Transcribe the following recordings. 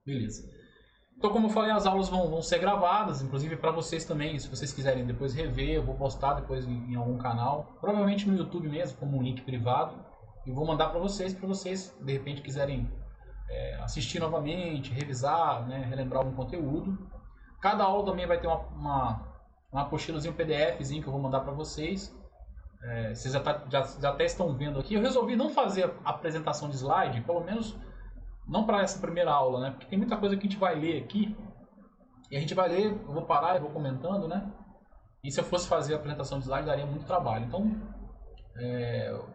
Beleza. Então, como eu falei, as aulas vão ser gravadas, inclusive para vocês também, se vocês quiserem depois rever, eu vou postar depois em algum canal, provavelmente no YouTube mesmo, como um link privado, e vou mandar para vocês de repente quiserem assistir novamente, revisar, né, relembrar algum conteúdo. Cada aula também vai ter uma apostilazinha, um PDFzinho que eu vou mandar para vocês. Vocês já até estão vendo aqui. Eu resolvi não fazer a apresentação de slide, pelo menos não para essa primeira aula, né? Porque tem muita coisa que a gente vai ler aqui. E a gente vai ler, eu vou parar e vou comentando, né? E se eu fosse fazer a apresentação de slide, daria muito trabalho. Então,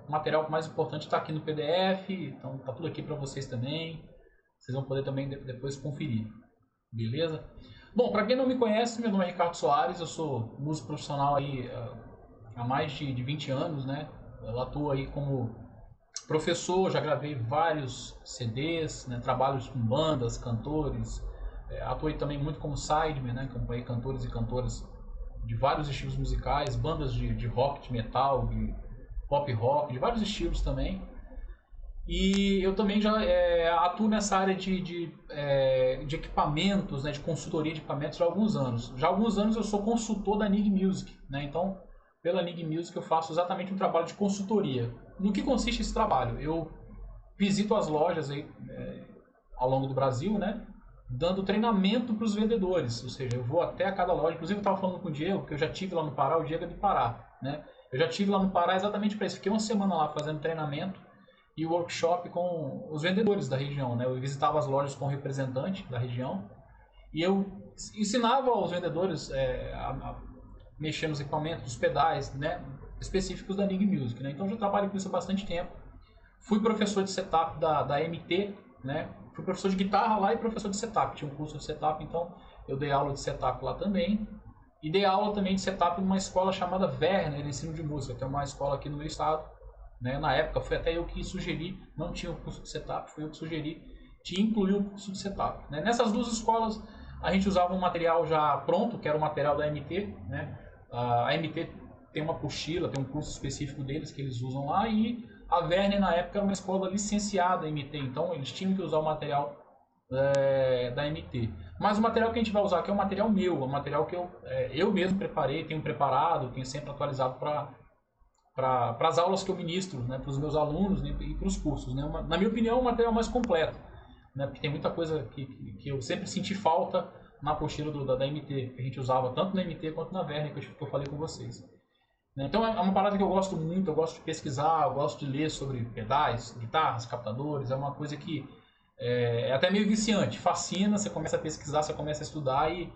o material mais importante está aqui no PDF. Então, tá tudo aqui para vocês também. Vocês vão poder também depois conferir. Beleza? Bom, para quem não me conhece, meu nome é Ricardo Soares. Eu sou músico profissional aí há mais de 20 anos, né? Eu atuo aí como professor, já gravei vários CDs, né, trabalhos com bandas, cantores, atuei também muito como sideman, né, acompanhei cantores e cantoras de vários estilos musicais, bandas de rock, de metal, de pop rock, de vários estilos também. E eu também já atuo nessa área de equipamentos, né, de consultoria de equipamentos há alguns anos. Já há alguns anos eu sou consultor da Nig Music, né, então pela Nig Music eu faço exatamente um trabalho de consultoria. No que consiste esse trabalho? Eu visito as lojas aí, ao longo do Brasil, né, dando treinamento para os vendedores, ou seja, eu vou até a cada loja. Inclusive eu estava falando com o Diego, que eu já tive lá no Pará, o Diego é do Pará, né? Eu já tive lá no Pará exatamente para isso, fiquei uma semana lá fazendo treinamento e workshop com os vendedores da região, né? Eu visitava as lojas com o representante da região e eu ensinava aos vendedores a mexer nos equipamentos, os pedais, né, específicos da Nig Music, né? Então eu já trabalho com isso há bastante tempo. Fui professor de setup da MT, né? Fui professor de guitarra lá e professor de setup. Tinha um curso de setup, então eu dei aula de setup lá também. E dei aula também de setup numa escola chamada Werner, ensino de música, que é uma escola aqui no meu estado, né? Na época foi até eu que sugeri, não tinha o curso de setup, foi eu que sugeri de incluir o curso de setup, né? Nessas duas escolas a gente usava um material já pronto, que era o material da MT, né? A MT tem uma apostila, tem um curso específico deles que eles usam lá, e a Werner na época era uma escola licenciada MT, então eles tinham que usar o material da MT. Mas o material que a gente vai usar aqui é o material meu, é o material que eu mesmo preparei, tenho preparado, tenho sempre atualizado para as aulas que eu ministro, né, para os meus alunos, né, e para os cursos, né? Na minha opinião, é o material mais completo, né, porque tem muita coisa que eu sempre senti falta na apostila da MT, que a gente usava tanto na MT quanto na Werner, que eu falei com vocês. Então é uma parada que eu gosto muito, eu gosto de pesquisar, eu gosto de ler sobre pedais, guitarras, captadores, é uma coisa que é até meio viciante, fascina, você começa a pesquisar, você começa a estudar e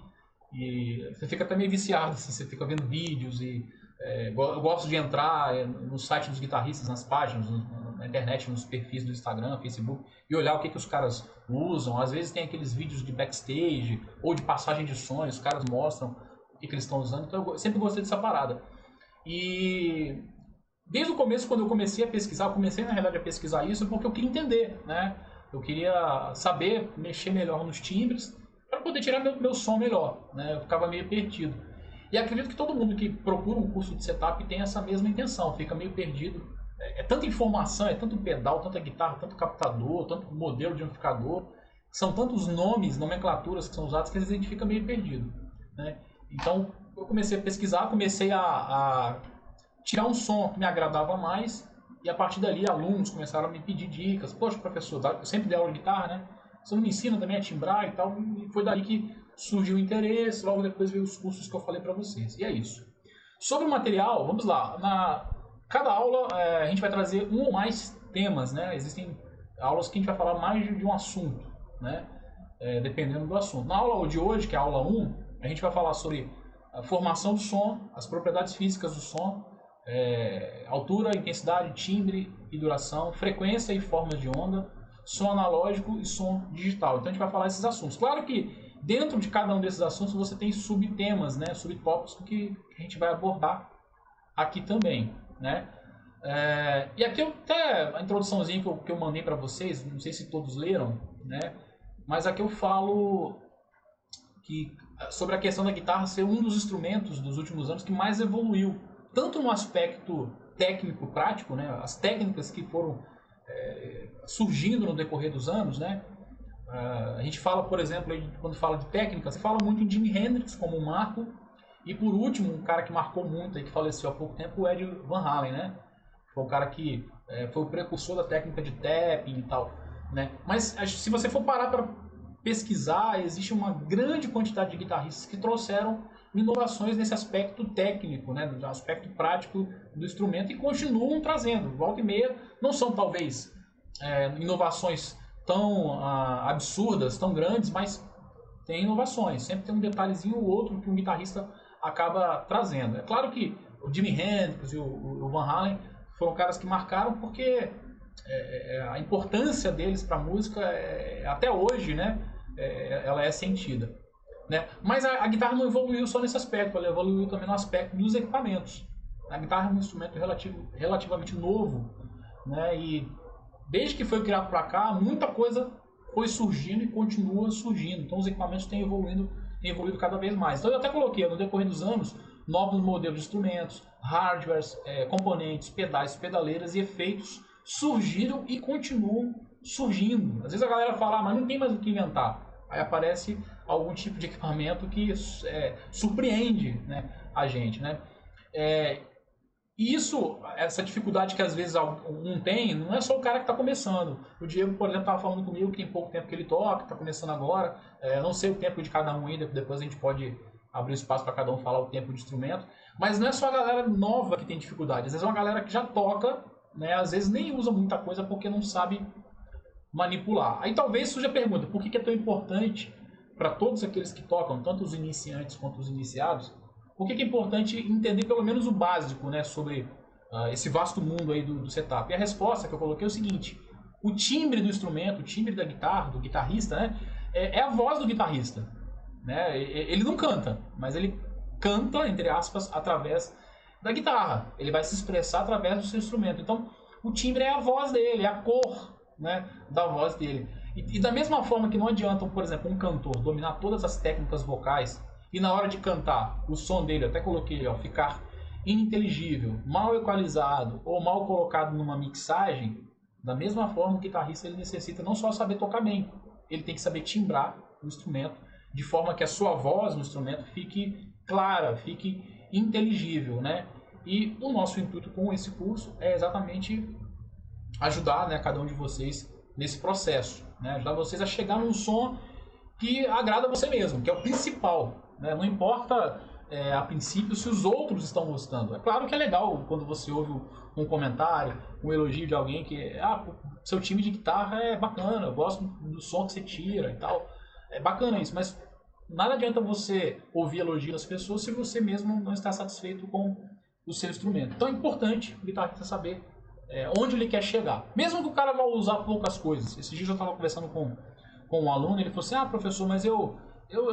você fica até meio viciado, assim, você fica vendo vídeos eu gosto de entrar no site dos guitarristas, nas páginas, na internet, nos perfis do Instagram, Facebook, e olhar o que os caras usam. Às vezes tem aqueles vídeos de backstage ou de passagem de sons, os caras mostram o que eles estão usando, então eu sempre gostei dessa parada. E desde o começo, quando eu comecei a pesquisar, eu comecei na realidade a pesquisar isso porque eu queria entender, né? Eu queria saber mexer melhor nos timbres para poder tirar meu som melhor, né? Eu ficava meio perdido. E acredito que todo mundo que procura um curso de setup tem essa mesma intenção, fica meio perdido. É tanta informação, é tanto pedal, tanta guitarra, tanto captador, tanto modelo de amplificador, são tantos nomes, nomenclaturas que são usados que às vezes a gente fica meio perdido, né? Então eu comecei a pesquisar, comecei a tirar um som que me agradava mais, e a partir dali alunos começaram a me pedir dicas. Poxa, professor, eu sempre dei aula de guitarra, né? Você não me ensina também a timbrar e tal? E foi daí que surgiu o interesse, logo depois veio os cursos que eu falei para vocês. E é isso. Sobre o material, vamos lá. Cada aula a gente vai trazer um ou mais temas, né? Existem aulas que a gente vai falar mais de um assunto, né? Dependendo do assunto. Na aula de hoje, que é a aula 1, a gente vai falar sobre a formação do som, as propriedades físicas do som, altura, intensidade, timbre e duração, frequência e formas de onda, som analógico e som digital. Então a gente vai falar esses assuntos. Claro que dentro de cada um desses assuntos você tem subtemas, né, subtópicos que a gente vai abordar aqui também, né? E aqui até a introduçãozinha que eu mandei para vocês, não sei se todos leram, né? Mas aqui eu falo sobre a questão da guitarra ser um dos instrumentos dos últimos anos que mais evoluiu, tanto no aspecto técnico prático, né? As técnicas que foram surgindo no decorrer dos anos, né? A gente fala, por exemplo, quando fala de técnica, você fala muito em Jimi Hendrix como um marco, e por último, um cara que marcou muito, que faleceu há pouco tempo, o Ed Van Halen, né? Foi um cara que foi o precursor da técnica de tapping e tal, né? Mas se você for parar para pesquisar, existe uma grande quantidade de guitarristas que trouxeram inovações nesse aspecto técnico, né? No aspecto prático do instrumento, e continuam trazendo. Volta e meia, não são talvez inovações tão absurdas, tão grandes, mas tem inovações. Sempre tem um detalhezinho ou outro que um guitarrista acaba trazendo. É claro que o Jimi Hendrix e o Van Halen foram caras que marcaram, porque a importância deles para a música, até hoje, né, ela é sentida. Né? Mas a guitarra não evoluiu só nesse aspecto, ela evoluiu também no aspecto dos equipamentos. A guitarra é um instrumento relativamente novo, né, e desde que foi criado para cá, muita coisa foi surgindo e continua surgindo. Então os equipamentos têm evoluído cada vez mais. Então eu até coloquei, no decorrer dos anos, novos modelos de instrumentos, hardwares, componentes, pedais, pedaleiras e efeitos surgiram e continuam surgindo. Às vezes a galera fala, mas não tem mais o que inventar. Aí aparece algum tipo de equipamento que surpreende, né, a gente, né? Isso, essa dificuldade que às vezes um tem, não é só o cara que está começando. O Diego, por exemplo, estava falando comigo que tem pouco tempo que ele toca, está começando agora. Não sei o tempo de cada um ainda, depois a gente pode abrir espaço para cada um falar o tempo de instrumento. Mas não é só a galera nova que tem dificuldade. Às vezes é uma galera que já toca, né, às vezes nem usa muita coisa porque não sabe manipular. Aí talvez surja a pergunta, por que é tão importante para todos aqueles que tocam, tanto os iniciantes quanto os iniciados, por que é importante entender pelo menos o básico, né, sobre esse vasto mundo aí do setup? E a resposta que eu coloquei é o seguinte: o timbre do instrumento, o timbre da guitarra, do guitarrista, né, é a voz do guitarrista. Né? Ele não canta, mas ele canta, entre aspas, através da guitarra. Ele vai se expressar através do seu instrumento. Então, o timbre é a voz dele, é a cor, né, da voz dele. E da mesma forma que não adianta, por exemplo, um cantor dominar todas as técnicas vocais e na hora de cantar, o som dele, até coloquei, ficar ininteligível, mal equalizado ou mal colocado numa mixagem, da mesma forma o guitarrista ele necessita não só saber tocar bem, ele tem que saber timbrar o instrumento de forma que a sua voz no instrumento fique clara, fique inteligível, né? E o nosso intuito com esse curso é exatamente ajudar, né, cada um de vocês nesse processo, né? Ajudar vocês a chegar num som que agrada você mesmo, que é o principal. Né? Não importa a princípio se os outros estão gostando. É claro que é legal quando você ouve um comentário, um elogio de alguém que seu time de guitarra é bacana, eu gosto do som que você tira e tal. É bacana isso, mas nada adianta você ouvir elogio das pessoas se você mesmo não está satisfeito com o seu instrumento. Então é importante o guitarrista saber onde ele quer chegar. Mesmo que o cara vá usar poucas coisas. Esses dias eu estava conversando com um aluno, ele falou assim, professor, mas eu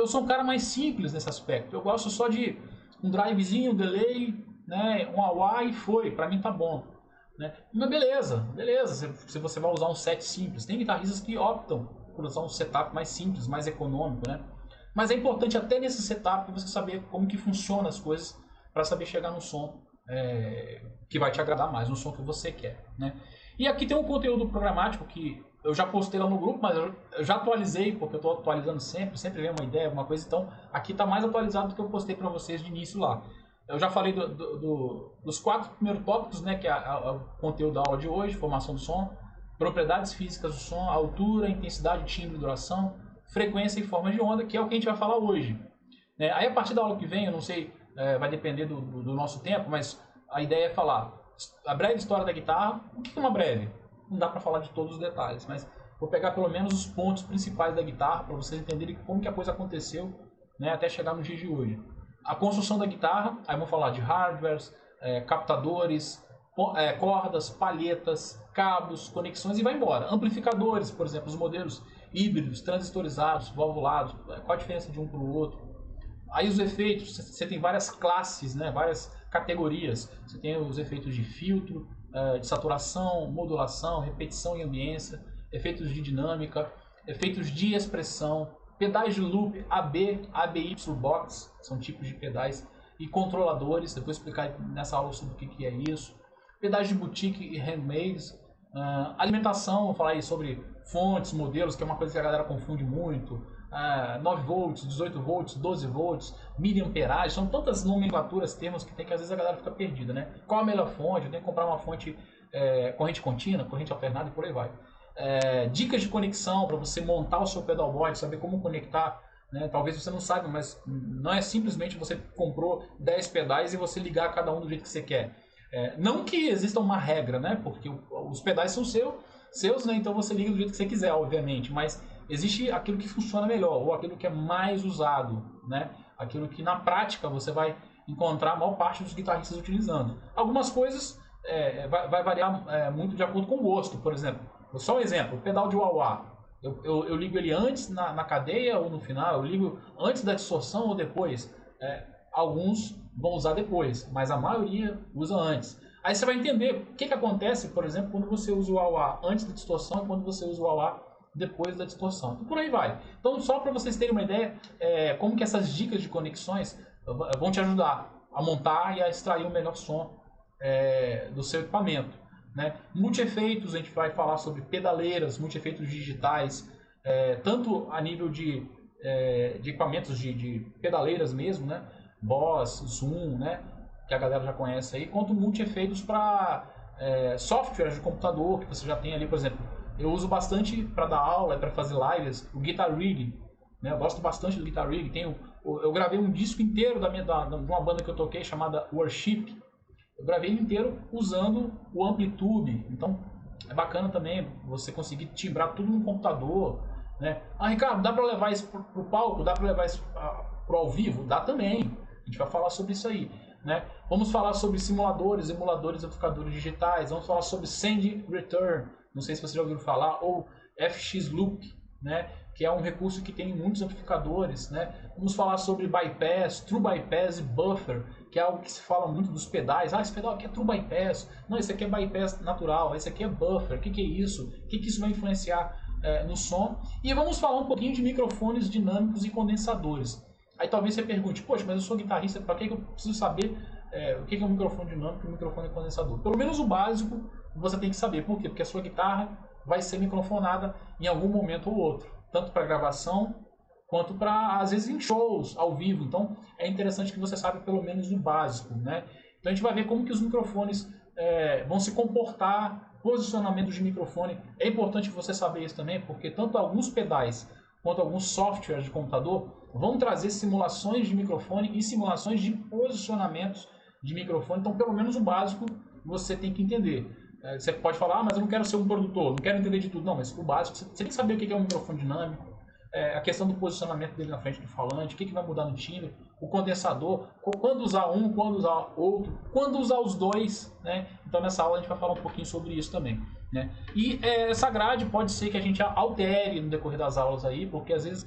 sou um cara mais simples nesse aspecto. Eu gosto só de um drivezinho, um delay, né, um wah e foi, pra mim tá bom. Né? Mas beleza, se você vai usar um set simples. Tem guitarristas que optam por usar um setup mais simples, mais econômico, né? Mas é importante até nesse setup você saber como que funciona as coisas para saber chegar no som que vai te agradar mais, no som que você quer, né? E aqui tem um conteúdo programático que eu já postei lá no grupo, mas eu já atualizei, porque eu estou atualizando sempre vem uma ideia, alguma coisa, então aqui está mais atualizado do que eu postei para vocês de início lá. Eu já falei dos 4 primeiros tópicos, né, que é o conteúdo da aula de hoje, formação do som, propriedades físicas do som, altura, intensidade, timbre, duração, frequência e forma de onda, que é o que a gente vai falar hoje. Aí a partir da aula que vem, eu não sei, vai depender do nosso tempo, mas a ideia é falar a breve história da guitarra. O que é uma breve? Não dá para falar de todos os detalhes, mas vou pegar pelo menos os pontos principais da guitarra para vocês entenderem como que a coisa aconteceu, né, até chegar no dia de hoje. A construção da guitarra, aí vamos falar de hardwares, captadores, cordas, palhetas, cabos, conexões e vai embora. Amplificadores, por exemplo, os modelos híbridos, transistorizados, valvulados, qual a diferença de um para o outro. Aí os efeitos, você tem várias classes, né, várias categorias. Você tem os efeitos de filtro, de saturação, modulação, repetição e ambiência, efeitos de dinâmica, efeitos de expressão, pedais de loop, AB, ABY box, são tipos de pedais, e controladores, depois explicar nessa aula sobre o que é isso, pedais de boutique e handmade, alimentação, vou falar aí sobre fontes, modelos, que é uma coisa que a galera confunde muito. 9 volts, 18 volts, 12 volts, miliamperagem, são tantas nomenclaturas, termos que tem que às vezes a galera fica perdida, né? Qual a melhor fonte? Eu tenho que comprar uma fonte corrente contínua, corrente alternada e por aí vai. Dicas de conexão para você montar o seu pedalboard, saber como conectar, né? Talvez você não saiba, mas não é simplesmente você comprou 10 pedais e você ligar cada um do jeito que você quer. Não que exista uma regra, né? Porque os pedais são seus, né? Então você liga do jeito que você quiser, obviamente, mas existe aquilo que funciona melhor, ou aquilo que é mais usado, né? Aquilo que na prática você vai encontrar a maior parte dos guitarristas utilizando. Algumas coisas vai variar muito de acordo com o gosto, por exemplo. Só um exemplo, o pedal de wah-wah. Eu ligo ele antes na cadeia ou no final, eu ligo antes da distorção ou depois. Alguns vão usar depois, mas a maioria usa antes. Aí você vai entender o que acontece, por exemplo, quando você usa o wah-wah antes da distorção e quando você usa o wah-wah depois da distorção. E por aí vai. Então, só para vocês terem uma ideia, como que essas dicas de conexões vão te ajudar a montar e a extrair o melhor som do seu equipamento, né? Multi-efeitos, a gente vai falar sobre pedaleiras, multi-efeitos digitais, tanto a nível de equipamentos de pedaleiras mesmo, né? Boss, Zoom, né? Que a galera já conhece aí, quanto multi-efeitos para softwares de computador que você já tem ali, por exemplo. Eu uso bastante para dar aula, para fazer lives, o Guitar Rig, né? Eu gosto bastante do Guitar Rig. Eu gravei um disco inteiro de uma banda que eu toquei chamada Worship. Eu gravei ele inteiro usando o Amplitude. Então é bacana também você conseguir timbrar tudo no computador, né? Ricardo, dá para levar isso para o palco? Dá para levar isso para o ao vivo? Dá também. A gente vai falar sobre isso aí, né? Vamos falar sobre simuladores, emuladores, amplificadores digitais. Vamos falar sobre Send Return. Não sei se você já ouviu falar, ou FX Loop, né? Que é um recurso que tem em muitos amplificadores, né? Vamos falar sobre bypass, true bypass e buffer, que é algo que se fala muito dos pedais. Esse pedal aqui é true bypass, não, esse aqui é bypass natural, esse aqui é buffer, o que é isso? O que isso vai influenciar no som? E vamos falar um pouquinho de microfones dinâmicos e condensadores. Aí talvez você pergunte, poxa, mas eu sou guitarrista, para que eu preciso saber o que é um microfone dinâmico e um microfone condensador? Pelo menos o básico você tem que saber. Por quê? Porque a sua guitarra vai ser microfonada em algum momento ou outro. Tanto para gravação, quanto para, às vezes, em shows, ao vivo. Então, é interessante que você saiba pelo menos o básico, né? Então, a gente vai ver como que os microfones vão se comportar, posicionamento de microfone. É importante você saber isso também, porque tanto alguns pedais quanto alguns softwares de computador vão trazer simulações de microfone e simulações de posicionamentos de microfone. Então, pelo menos o básico você tem que entender. Você pode falar, mas eu não quero ser um produtor, não quero entender de tudo. Não, mas o básico, você tem que saber o que é um microfone dinâmico, a questão do posicionamento dele na frente do falante, o que vai mudar no timbre, o condensador, quando usar um, quando usar outro, quando usar os dois, né? Então nessa aula a gente vai falar um pouquinho sobre isso também, né? E essa grade pode ser que a gente altere no decorrer das aulas aí, porque às vezes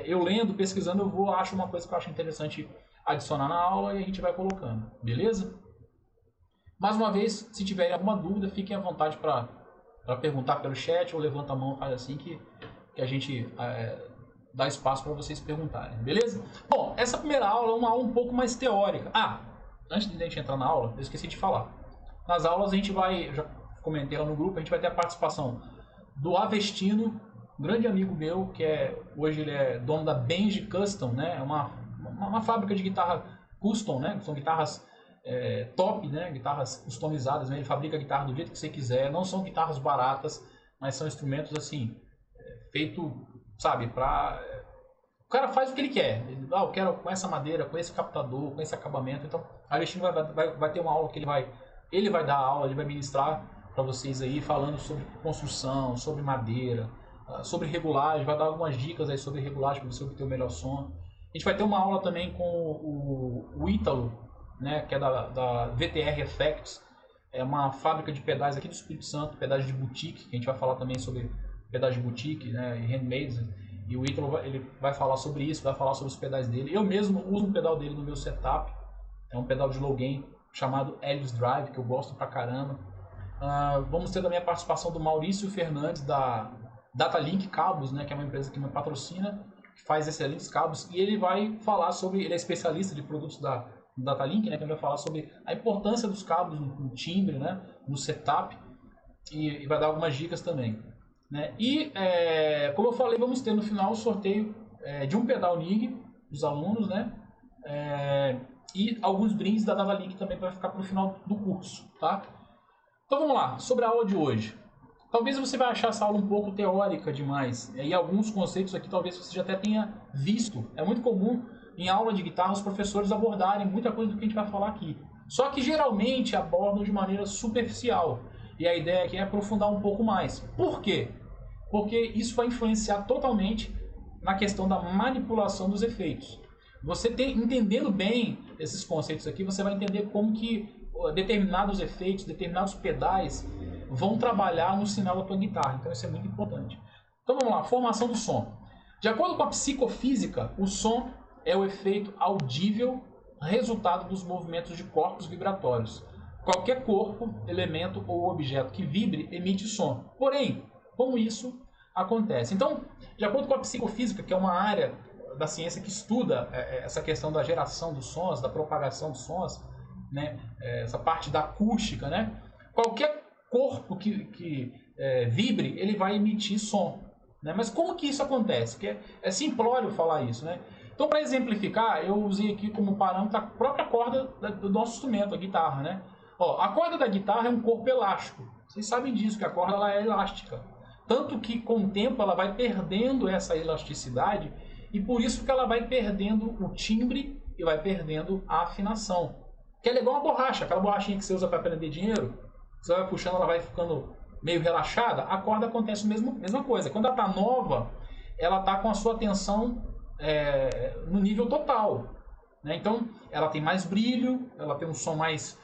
eu lendo, pesquisando, acho uma coisa que eu acho interessante adicionar na aula e a gente vai colocando, beleza? Mais uma vez, se tiverem alguma dúvida, fiquem à vontade para perguntar pelo chat ou levanta a mão, faz assim que a gente dá espaço para vocês perguntarem, beleza? Bom, essa primeira aula é uma aula um pouco mais teórica. Antes de a gente entrar na aula, eu esqueci de falar. Nas aulas a gente vai, eu já comentei lá no grupo, a gente vai ter a participação do Avestino, um grande amigo meu, que hoje ele é dono da Benji Custom, né? É uma fábrica de guitarra custom, né? São guitarras top, né? Guitarras customizadas, né? Ele fabrica a guitarra do jeito que você quiser, não são guitarras baratas, mas são instrumentos assim, feito, sabe, o cara faz o que ele quer. Eu quero com essa madeira, com esse captador, com esse acabamento. Então, a Alexandre vai ter uma aula que ele vai dar aula, ele vai ministrar para vocês aí, falando sobre construção, sobre madeira, sobre regulagem, vai dar algumas dicas aí sobre regulagem para você obter o melhor som. A gente vai ter uma aula também com o Ítalo, né, que é da VTR Effects, é uma fábrica de pedais aqui do Espírito Santo, pedais de boutique, que a gente vai falar também sobre pedais de boutique, né, e handmade, e o Ítalo ele vai falar sobre isso, vai falar sobre os pedais dele. Eu mesmo uso um pedal dele no meu setup, é um pedal de low gain chamado Helios Drive, que eu gosto pra caramba. Vamos ter também a participação do Maurício Fernandes da Datalink Cabos, né, que é uma empresa que me patrocina, que faz excelentes cabos, e ele vai falar sobre, ele é especialista de produtos da Datalink, né, que ele vai falar sobre a importância dos cabos no timbre, né, no setup, e vai dar algumas dicas também. né? E, como eu falei, vamos ter no final o sorteio de um pedal NIG dos alunos, né? E alguns brindes da DataLink também vai ficar para o final do curso, tá? Então vamos lá, sobre a aula de hoje. Talvez você vai achar essa aula um pouco teórica demais, e alguns conceitos aqui talvez você já até tenha visto. É muito comum em aula de guitarra os professores abordarem muita coisa do que a gente vai falar aqui. Só que geralmente abordam de maneira superficial, e a ideia aqui é aprofundar um pouco mais. Por quê? Porque isso vai influenciar totalmente na questão da manipulação dos efeitos. Você entendendo bem esses conceitos aqui, você vai entender como que determinados efeitos, determinados pedais vão trabalhar no sinal da tua guitarra. Então isso é muito importante. Então vamos lá, formação do som. De acordo com a psicofísica, o som é o efeito audível resultado dos movimentos de corpos vibratórios. Qualquer corpo, elemento ou objeto que vibre emite som. Porém, como isso acontece? Então, de acordo com a psicofísica, que é uma área da ciência que estuda essa questão da geração dos sons, da propagação dos sons, né? Essa parte da acústica, né? Qualquer corpo que vibre, ele vai emitir som, né? Mas como que isso acontece? Porque é simplório falar isso, né? Então, para exemplificar, eu usei aqui como parâmetro a própria corda do nosso instrumento, a guitarra, né? Ó, a corda da guitarra é um corpo elástico. Vocês sabem disso, que a corda ela é elástica. Tanto que, com o tempo, ela vai perdendo essa elasticidade e por isso que ela vai perdendo o timbre e vai perdendo a afinação. Que é igual uma borracha, aquela borrachinha que você usa para prender dinheiro. Você vai puxando, ela vai ficando meio relaxada. A corda acontece a mesma coisa. Quando ela está nova, ela está com a sua tensão no nível total, né? Então, ela tem mais brilho, ela tem um som mais,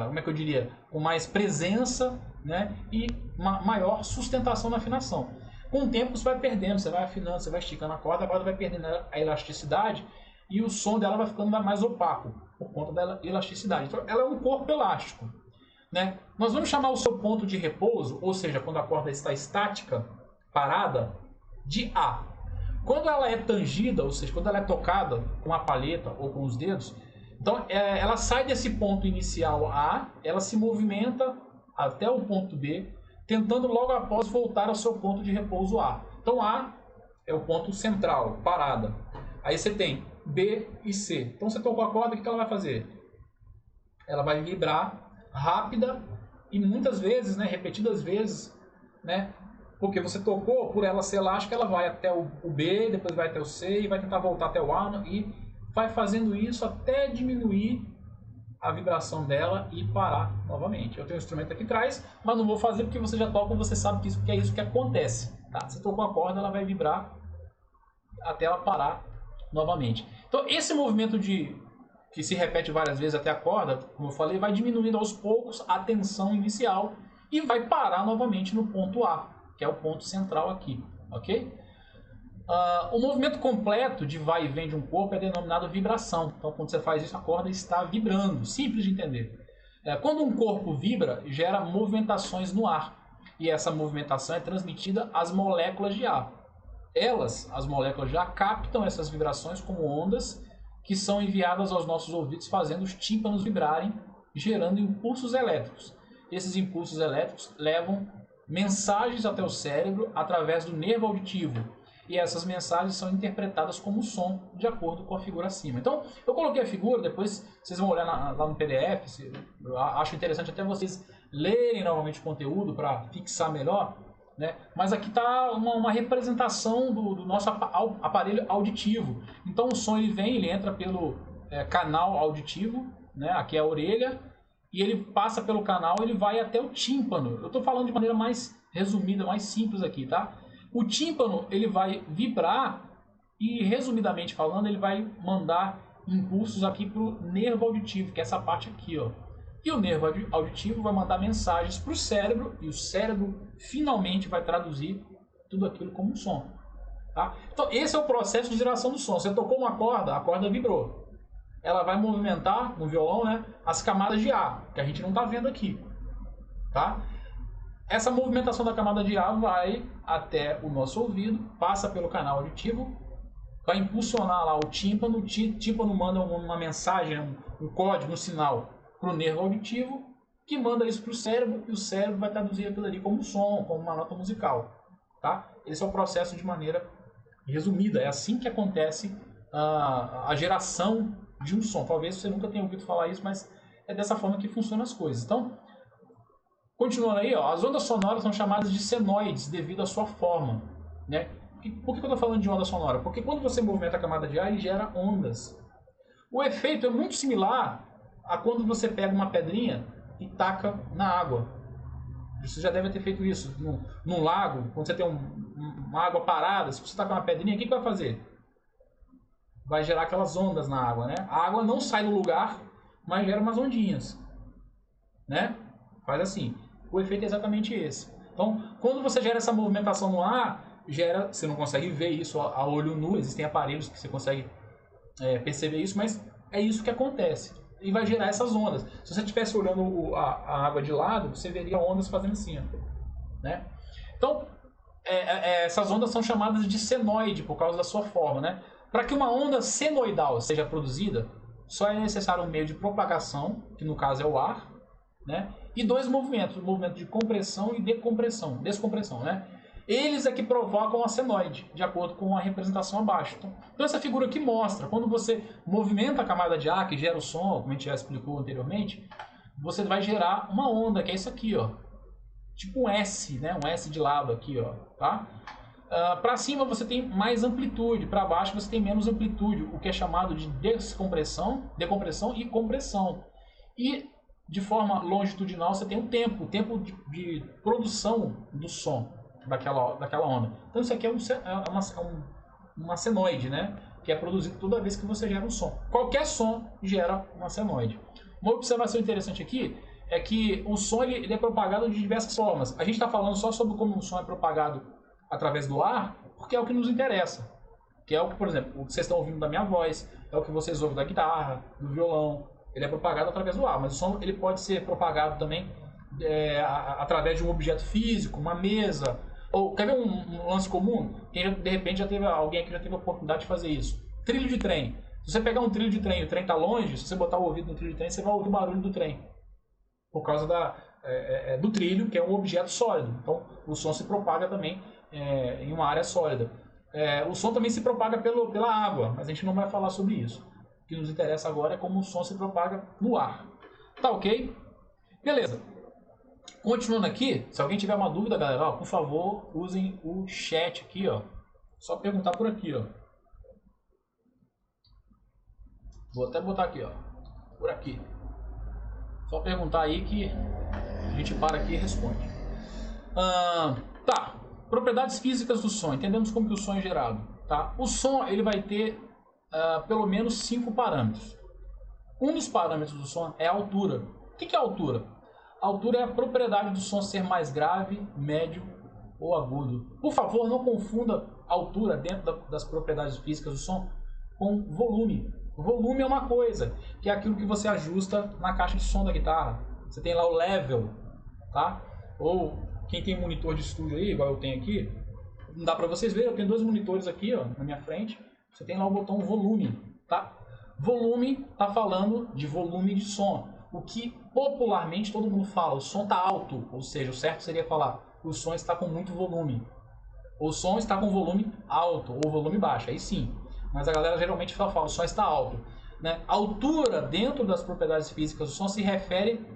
como é que eu diria, com mais presença, né? E uma maior sustentação na afinação. Com o tempo, você vai perdendo, você vai afinando, você vai esticando a corda vai perdendo a elasticidade e o som dela vai ficando mais opaco por conta da elasticidade. Então, ela é um corpo elástico, né? Nós vamos chamar o seu ponto de repouso, ou seja, quando a corda está estática, parada, de A. Quando ela é tangida, ou seja, quando ela é tocada com a palheta ou com os dedos, então ela sai desse ponto inicial A, ela se movimenta até o ponto B, tentando logo após voltar ao seu ponto de repouso A. Então A é o ponto central, parada. Aí você tem B e C. Então você tocou a corda, o que ela vai fazer? Ela vai vibrar rápida e muitas vezes, né, repetidas vezes, né, porque você tocou, por ela ser elástica, ela vai até o B, depois vai até o C e vai tentar voltar até o A e vai fazendo isso até diminuir a vibração dela e parar novamente. Eu tenho um instrumento aqui atrás, mas não vou fazer porque você já toca e você sabe que é isso que acontece. Tá? Você tocou a corda, ela vai vibrar até ela parar novamente. Então esse movimento que se repete várias vezes até a corda, como eu falei, vai diminuindo aos poucos a tensão inicial e vai parar novamente no ponto A, que é o ponto central aqui, ok? O movimento completo de vai e vem de um corpo é denominado vibração. Então, quando você faz isso, a corda está vibrando. Simples de entender. Quando um corpo vibra, gera movimentações no ar. E essa movimentação é transmitida às moléculas de ar. As moléculas de ar, captam essas vibrações como ondas que são enviadas aos nossos ouvidos, fazendo os tímpanos vibrarem, gerando impulsos elétricos. Esses impulsos elétricos levam mensagens até o cérebro através do nervo auditivo. E essas mensagens são interpretadas como som, de acordo com a figura acima. Então, eu coloquei a figura, depois vocês vão olhar lá no PDF. Eu acho interessante até vocês lerem novamente o conteúdo para fixar melhor, né? Mas aqui está uma representação do nosso aparelho auditivo. Então, o som ele entra pelo canal auditivo, né? Aqui é a orelha, e ele passa pelo canal, ele vai até o tímpano. Eu estou falando de maneira mais resumida, mais simples aqui, tá? O tímpano ele vai vibrar e, resumidamente falando, ele vai mandar impulsos aqui para o nervo auditivo, que é essa parte aqui, ó. E o nervo auditivo vai mandar mensagens para o cérebro e o cérebro finalmente vai traduzir tudo aquilo como um som, tá? Então esse é o processo de geração do som. Você tocou uma corda, a corda vibrou. Ela vai movimentar no violão, né, as camadas de ar, que a gente não está vendo aqui, tá? Essa movimentação da camada de ar vai até o nosso ouvido, passa pelo canal auditivo, vai impulsionar lá o tímpano manda uma mensagem, um código, um sinal para o nervo auditivo, que manda isso para o cérebro, e o cérebro vai traduzir aquilo ali como um som, como uma nota musical. tá? Esse é o processo de maneira resumida. É assim que acontece a geração de um som. Talvez você nunca tenha ouvido falar isso, mas é dessa forma que funcionam as coisas. Então, continuando aí, ó, as ondas sonoras são chamadas de senoides devido à sua forma, né? Por que eu estou falando de onda sonora? Porque quando você movimenta a camada de ar, ele gera ondas. O efeito é muito similar a quando você pega uma pedrinha e taca na água. Você já deve ter feito isso num lago, quando você tem uma água parada, se você tacar uma pedrinha, o que vai fazer? Vai gerar aquelas ondas na água, né? A água não sai do lugar, mas gera umas ondinhas, né? Faz assim. O efeito é exatamente esse. Então, quando você gera essa movimentação no ar, você não consegue ver isso a olho nu, existem aparelhos que você consegue perceber isso, mas é isso que acontece. E vai gerar essas ondas. Se você estivesse olhando a água de lado, você veria ondas fazendo assim, ó, né? Então, essas ondas são chamadas de senoide por causa da sua forma, né? Para que uma onda senoidal seja produzida, só é necessário um meio de propagação, que no caso é o ar, né? E dois movimentos, o movimento de compressão e descompressão, né? Eles é que provocam a senoide, de acordo com a representação abaixo. Então essa figura aqui mostra, quando você movimenta a camada de ar, que gera o som, como a gente já explicou anteriormente, você vai gerar uma onda, que é isso aqui, ó. Tipo um S, né? Um S de lado aqui, ó, tá? Para cima você tem mais amplitude, para baixo você tem menos amplitude, o que é chamado de decompressão e compressão. E de forma longitudinal você tem o tempo de produção do som daquela onda. Então isso aqui é uma senoide, né? Que é produzido toda vez que você gera um som. Qualquer som gera uma senoide. Uma observação interessante aqui é que o som ele é propagado de diversas formas. A gente está falando só sobre como o som é propagado através do ar, porque é o que nos interessa. Que é o que, por exemplo, o que vocês estão ouvindo da minha voz, é o que vocês ouvem da guitarra, do violão. Ele é propagado através do ar, mas o som ele pode ser propagado também através de um objeto físico, uma mesa. Ou quer ver um lance comum? De repente alguém aqui já teve a oportunidade de fazer isso. Trilho de trem. Se você pegar um trilho de trem e o trem está longe, se você botar o ouvido no trilho de trem, você vai ouvir o barulho do trem. Por causa do trilho, que é um objeto sólido. Então o som se propaga também em uma área sólida. O som também se propaga pela água, mas a gente não vai falar sobre isso. O que nos interessa agora é como o som se propaga no ar. Tá ok? Beleza. Continuando aqui, se alguém tiver uma dúvida, galera, por favor, usem o chat aqui, ó. Só perguntar por aqui, ó. Vou até botar aqui, ó. Por aqui. Só perguntar aí que a gente para aqui e responde. Tá. Propriedades físicas do som. Entendemos como que o som é gerado, tá? O som ele vai ter pelo menos 5 parâmetros. Um dos parâmetros do som é a altura. O que é a altura? A altura é a propriedade do som ser mais grave, médio ou agudo. Por favor, não confunda altura dentro das propriedades físicas do som com volume. Volume é uma coisa, que é aquilo que você ajusta na caixa de som da guitarra. Você tem lá o level, tá? Ou quem tem monitor de estúdio aí, igual eu tenho aqui, não dá pra vocês verem, eu tenho 2 monitores aqui, ó, na minha frente. Você tem lá o botão volume, tá? Volume tá falando de volume de som. O que popularmente todo mundo fala, o som está alto, ou seja, o certo seria falar, o som está com muito volume. O som está com volume alto ou volume baixo, aí sim. Mas a galera geralmente fala, o som está alto, né? A altura dentro das propriedades físicas do som se refere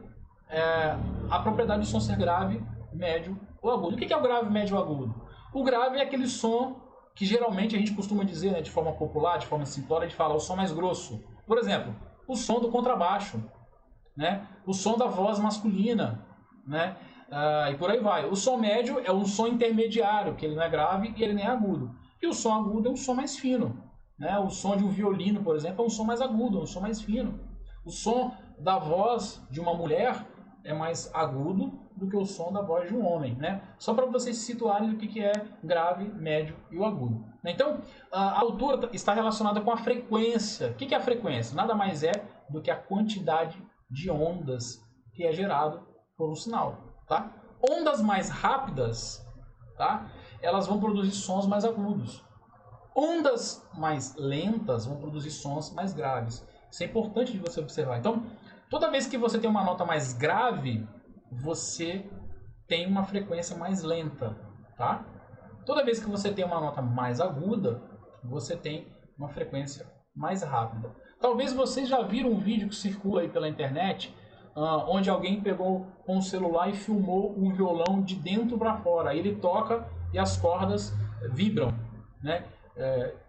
à propriedade do som ser grave, médio ou agudo. O que é o grave, médio ou agudo? O grave é aquele som que geralmente a gente costuma dizer, né, de forma popular, de forma simplória, a gente fala o som mais grosso. Por exemplo, o som do contrabaixo, né? O som da voz masculina, né? E por aí vai. O som médio é um som intermediário, que ele não é grave e ele nem é agudo. E o som agudo é um som mais fino, né? O som de um violino, por exemplo, é um som mais agudo, é um som mais fino. O som da voz de uma mulher é mais agudo do que o som da voz de um homem, né? Só para vocês se situarem do que é grave, médio e o agudo. Então, a altura está relacionada com a frequência. O que é a frequência? Nada mais é do que a quantidade de ondas que é gerado por um sinal, tá? Ondas mais rápidas, tá? Elas vão produzir sons mais agudos. Ondas mais lentas vão produzir sons mais graves. Isso é importante de você observar. Então, toda vez que você tem uma nota mais grave, você tem uma frequência mais lenta, tá? Toda vez que você tem uma nota mais aguda, você tem uma frequência mais rápida. Talvez vocês já viram um vídeo que circula aí pela internet, onde alguém pegou com o celular e filmou um violão de dentro para fora. Aí ele toca e as cordas vibram, né?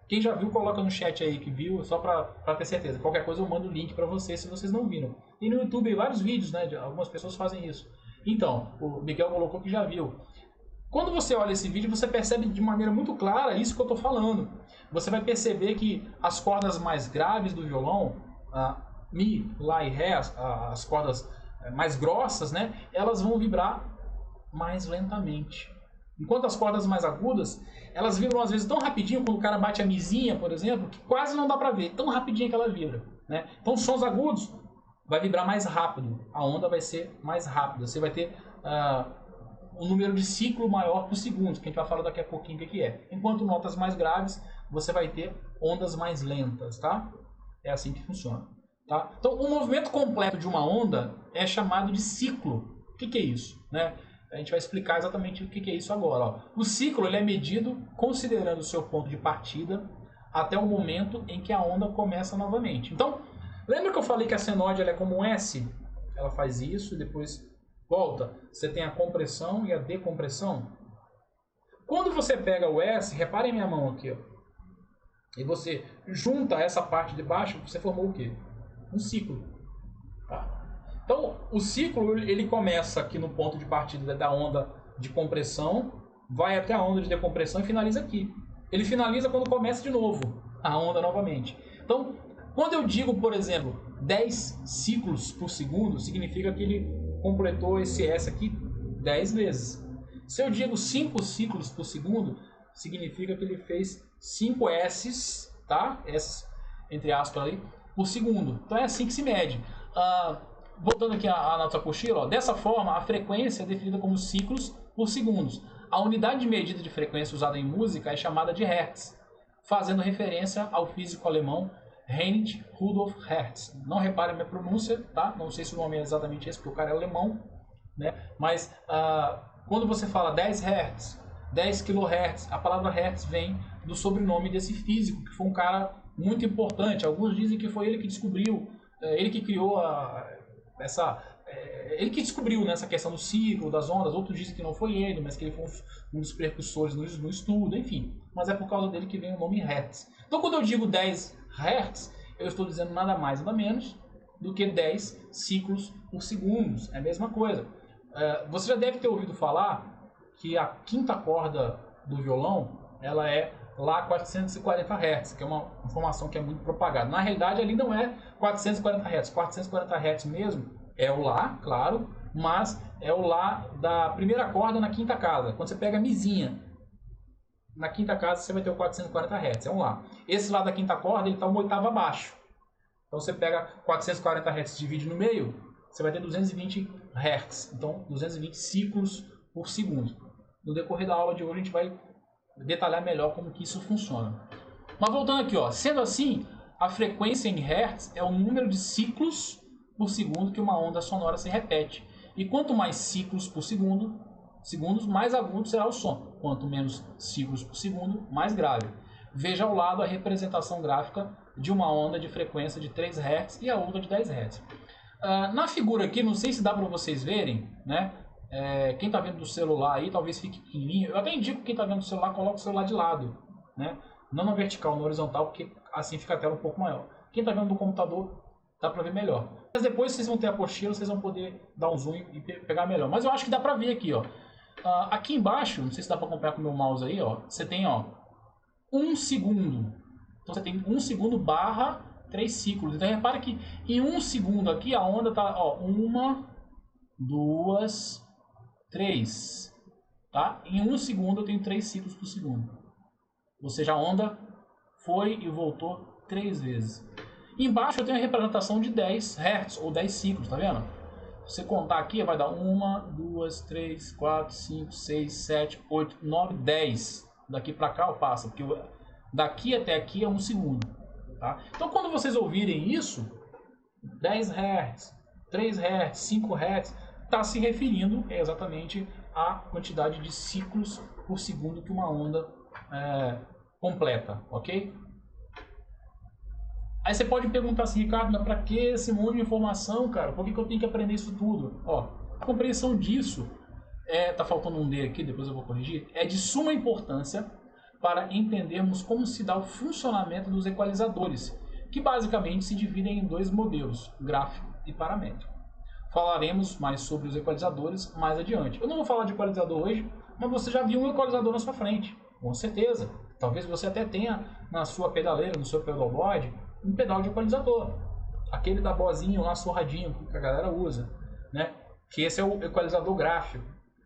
Quem já viu, coloca no chat aí que viu, só para ter certeza. Qualquer coisa eu mando o link para vocês se vocês não viram. E no YouTube tem vários vídeos, né? Algumas pessoas fazem isso. Então, o Miguel colocou que já viu. Quando você olha esse vídeo, você percebe de maneira muito clara isso que eu estou falando. Você vai perceber que as cordas mais graves do violão, Mi, Lá e Ré, as cordas mais grossas, né, elas vão vibrar mais lentamente. Enquanto as cordas mais agudas, elas vibram às vezes tão rapidinho, quando o cara bate a mizinha, por exemplo, que quase não dá para ver, tão rapidinho que ela vibra, né? Então, sons agudos vai vibrar mais rápido, a onda vai ser mais rápida, você vai ter um número de ciclo maior por segundo, que a gente vai falar daqui a pouquinho o que é. Enquanto notas mais graves, você vai ter ondas mais lentas, tá? É assim que funciona, tá? Então, o movimento completo de uma onda é chamado de ciclo. O que é isso, né? A gente vai explicar exatamente o que é isso agora. Ó. O ciclo ele é medido considerando o seu ponto de partida até o momento em que a onda começa novamente. Então, lembra que eu falei que a senoide ela é como um S? Ela faz isso e depois volta. Você tem a compressão e a decompressão. Quando você pega o S, reparem minha mão aqui, ó, e você junta essa parte de baixo, você formou o quê? Um ciclo. Tá? Então, o ciclo ele começa aqui no ponto de partida da onda de compressão, vai até a onda de decompressão e finaliza aqui. Ele finaliza quando começa de novo a onda novamente. Então, quando eu digo, por exemplo, 10 ciclos por segundo, significa que ele completou esse S aqui 10 vezes. Se eu digo 5 ciclos por segundo, significa que ele fez 5 S's, tá? S, entre aspas ali, por segundo. Então é assim que se mede. Voltando aqui à nossa apostila, ó, dessa forma a frequência é definida como ciclos por segundos. A unidade de medida de frequência usada em música é chamada de Hertz, fazendo referência ao físico alemão Heinrich Rudolf Hertz. Não reparem minha pronúncia, tá? Não sei se o nome é exatamente esse, porque o cara é alemão, né? Mas quando você fala 10 Hertz, 10 kHz, a palavra Hertz vem do sobrenome desse físico, que foi um cara muito importante. Alguns dizem que foi ele que descobriu, ele que criou ele que descobriu nessa questão do ciclo, das ondas. Outros dizem que não foi ele, mas que ele foi um dos precursores no estudo, enfim. Mas é por causa dele que vem o nome Hertz. Então, quando eu digo 10 Hertz, eu estou dizendo nada mais, nada menos do que 10 ciclos por segundo. É a mesma coisa. Você já deve ter ouvido falar que a quinta corda do violão, ela é Lá 440 Hz, que é uma informação que é muito propagada. Na realidade, ali não é 440 Hz. 440 Hz mesmo é o Lá, claro, mas é o Lá da primeira corda na quinta casa. Quando você pega a mizinha, na quinta casa você vai ter o 440 Hz, é um Lá. Esse Lá da quinta corda, ele está uma oitava abaixo. Então você pega 440 Hz e divide no meio, você vai ter 220 Hz. Então, 220 ciclos por segundo. No decorrer da aula de hoje, a gente vai detalhar melhor como que isso funciona. Mas voltando aqui, ó, sendo assim, a frequência em Hertz é o número de ciclos por segundo que uma onda sonora se repete. E quanto mais ciclos por segundos, mais agudo será o som. Quanto menos ciclos por segundo, mais grave. Veja ao lado a representação gráfica de uma onda de frequência de 3 Hz e a outra de 10 Hz. Na figura aqui, não sei se dá para vocês verem, né? Quem está vendo do celular aí, talvez fique pequenininho. Eu até indico que quem está vendo do celular, coloque o celular de lado, né? Não na vertical, na horizontal, porque assim fica a tela um pouco maior. Quem está vendo do computador, dá para ver melhor. Mas depois vocês vão ter a apostila, vocês vão poder dar um zoom e pegar melhor. Mas eu acho que dá para ver aqui, ó. Aqui embaixo, não sei se dá para acompanhar com o meu mouse aí, ó. Você tem, ó, 1 segundo. Então você tem 1 segundo barra 3 ciclos. Então repara que em 1 segundo aqui a onda tá, ó, 1, 2, 3, tá? Em 1 segundo eu tenho 3 ciclos por segundo. Ou seja, a onda foi e voltou 3 vezes. Embaixo eu tenho a representação de 10 Hz ou 10 ciclos, tá vendo? Se você contar aqui, vai dar 1, 2, 3, 4, 5, 6, 7, 8, 9, 10. Daqui para cá eu passo, porque daqui até aqui é 1 segundo. Tá? Então quando vocês ouvirem isso, 10 Hz, 3 Hz, 5 Hz, está se referindo exatamente à quantidade de ciclos por segundo que uma onda completa, ok? Aí você pode perguntar assim, Ricardo, mas para que esse monte de informação, cara? Por que eu tenho que aprender isso tudo? Ó, a compreensão disso, tá faltando um D aqui, depois eu vou corrigir, é de suma importância para entendermos como se dá o funcionamento dos equalizadores, que basicamente se dividem em dois modelos, gráfico e paramétrico. Falaremos mais sobre os equalizadores mais adiante. Eu não vou falar de equalizador hoje, mas você já viu um equalizador na sua frente, com certeza. Talvez você até tenha na sua pedaleira, no seu pedalboard, um pedal de equalizador. Aquele da bozinho lá, surradinho, que a galera usa, né? Que esse é o equalizador gráfico,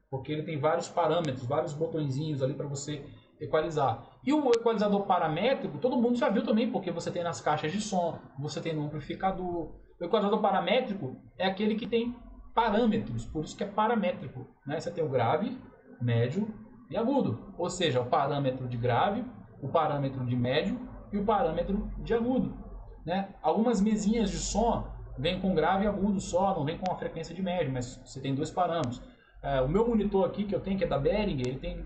porque ele tem vários parâmetros, vários botõezinhos ali para você equalizar. E o equalizador paramétrico, todo mundo já viu também, porque você tem nas caixas de som, você tem no amplificador. O equalizador paramétrico é aquele que tem parâmetros, por isso que é paramétrico, né? Você tem o grave, médio e agudo, ou seja, o parâmetro de grave, o parâmetro de médio e o parâmetro de agudo, né? Algumas mesinhas de som vêm com grave e agudo só, não vem com a frequência de médio, mas você tem dois parâmetros. O meu monitor aqui que eu tenho, que é da Behringer, ele tem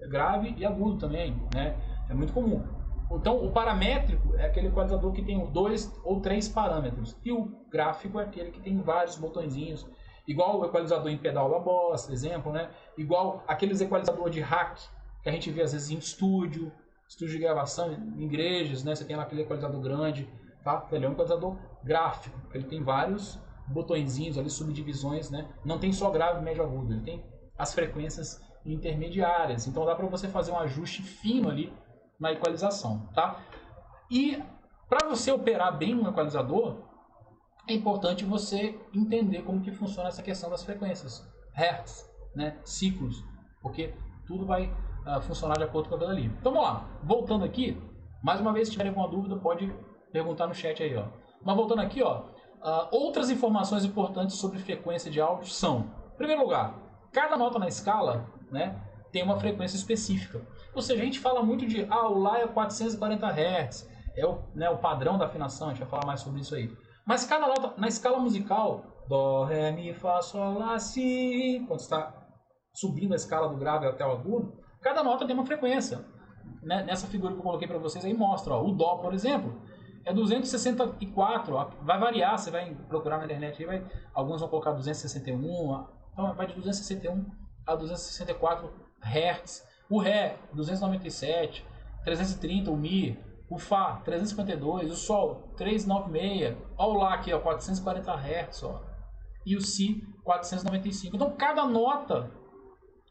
grave e agudo também, né? É muito comum. Então, o paramétrico é aquele equalizador que tem 2 ou 3 parâmetros. E o gráfico é aquele que tem vários botõezinhos. Igual o equalizador em pedal da Boss, por exemplo, né? Igual aqueles equalizadores de rack que a gente vê às vezes em estúdio de gravação, em igrejas, né? Você tem lá aquele equalizador grande, tá? Ele é um equalizador gráfico, ele tem vários botõezinhos ali, subdivisões, né? Não tem só grave, médio, agudo, ele tem as frequências intermediárias. Então dá para você fazer um ajuste fino ali na equalização, tá? E para você operar bem um equalizador, é importante você entender como que funciona essa questão das frequências, hertz, né? Ciclos, porque tudo vai funcionar de acordo com aquilo ali. Então vamos lá, voltando aqui, mais uma vez, se tiverem alguma dúvida, pode perguntar no chat aí, ó. Mas voltando aqui, ó, outras informações importantes sobre frequência de áudio são, em primeiro lugar, cada nota na escala, né, tem uma frequência específica. Ou seja, a gente fala muito de, o Lá é 440 Hz, é o padrão da afinação, a gente vai falar mais sobre isso aí. Mas cada nota, na escala musical, Dó, Ré, Mi, Fá, Sol, Lá, Si, quando está subindo a escala do grave até o agudo, cada nota tem uma frequência. Nessa figura que eu coloquei para vocês aí mostra, ó, o Dó, por exemplo, é 264, ó, vai variar, você vai procurar na internet, aí alguns vão colocar 261, então vai de 261 a 264 Hz. O Ré, 297, 330, o Mi, o Fá, 352, o Sol, 396, ó, o Lá aqui, ó, 440 Hz, ó, e o Si, 495. Então cada nota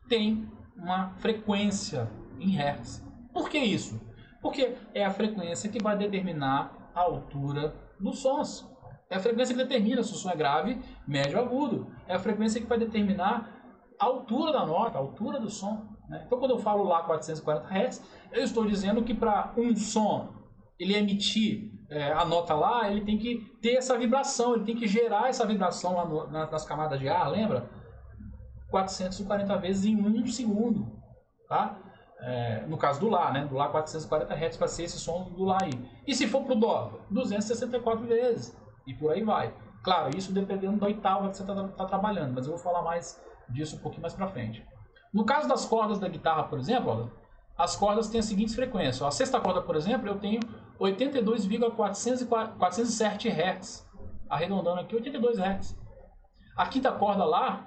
tem uma frequência em Hz. Por que isso? Porque é a frequência que vai determinar a altura dos sons. É a frequência que determina se o som é grave, médio ou agudo. É a frequência que vai determinar a altura da nota, a altura do som, né? Então quando eu falo Lá 440 Hz, eu estou dizendo que para um som ele emitir a nota Lá, ele tem que ter essa vibração, ele tem que gerar essa vibração lá nas camadas de ar, lembra? 440 vezes em 1 segundo, tá? No caso do Lá, né? Do Lá 440 Hz para ser esse som do Lá aí. E se for pro Dó, 264 vezes. E por aí vai. Claro, isso dependendo da oitava que você está trabalhando, mas eu vou falar mais disso um pouquinho mais para frente. No caso das cordas da guitarra, por exemplo, ó, as cordas têm as seguintes frequências. A sexta corda, por exemplo, eu tenho 82,407 Hz. Arredondando aqui, 82 Hz. A quinta corda Lá,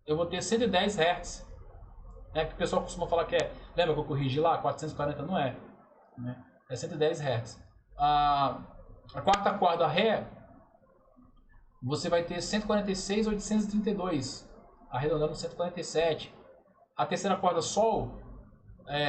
eu vou ter 110 Hz. Que o pessoal costuma falar que é... Lembra que eu corrigi lá? 440 não é. Né? É 110 Hz. A quarta corda Ré, você vai ter 146,832. Arredondando 147. A terceira corda Sol,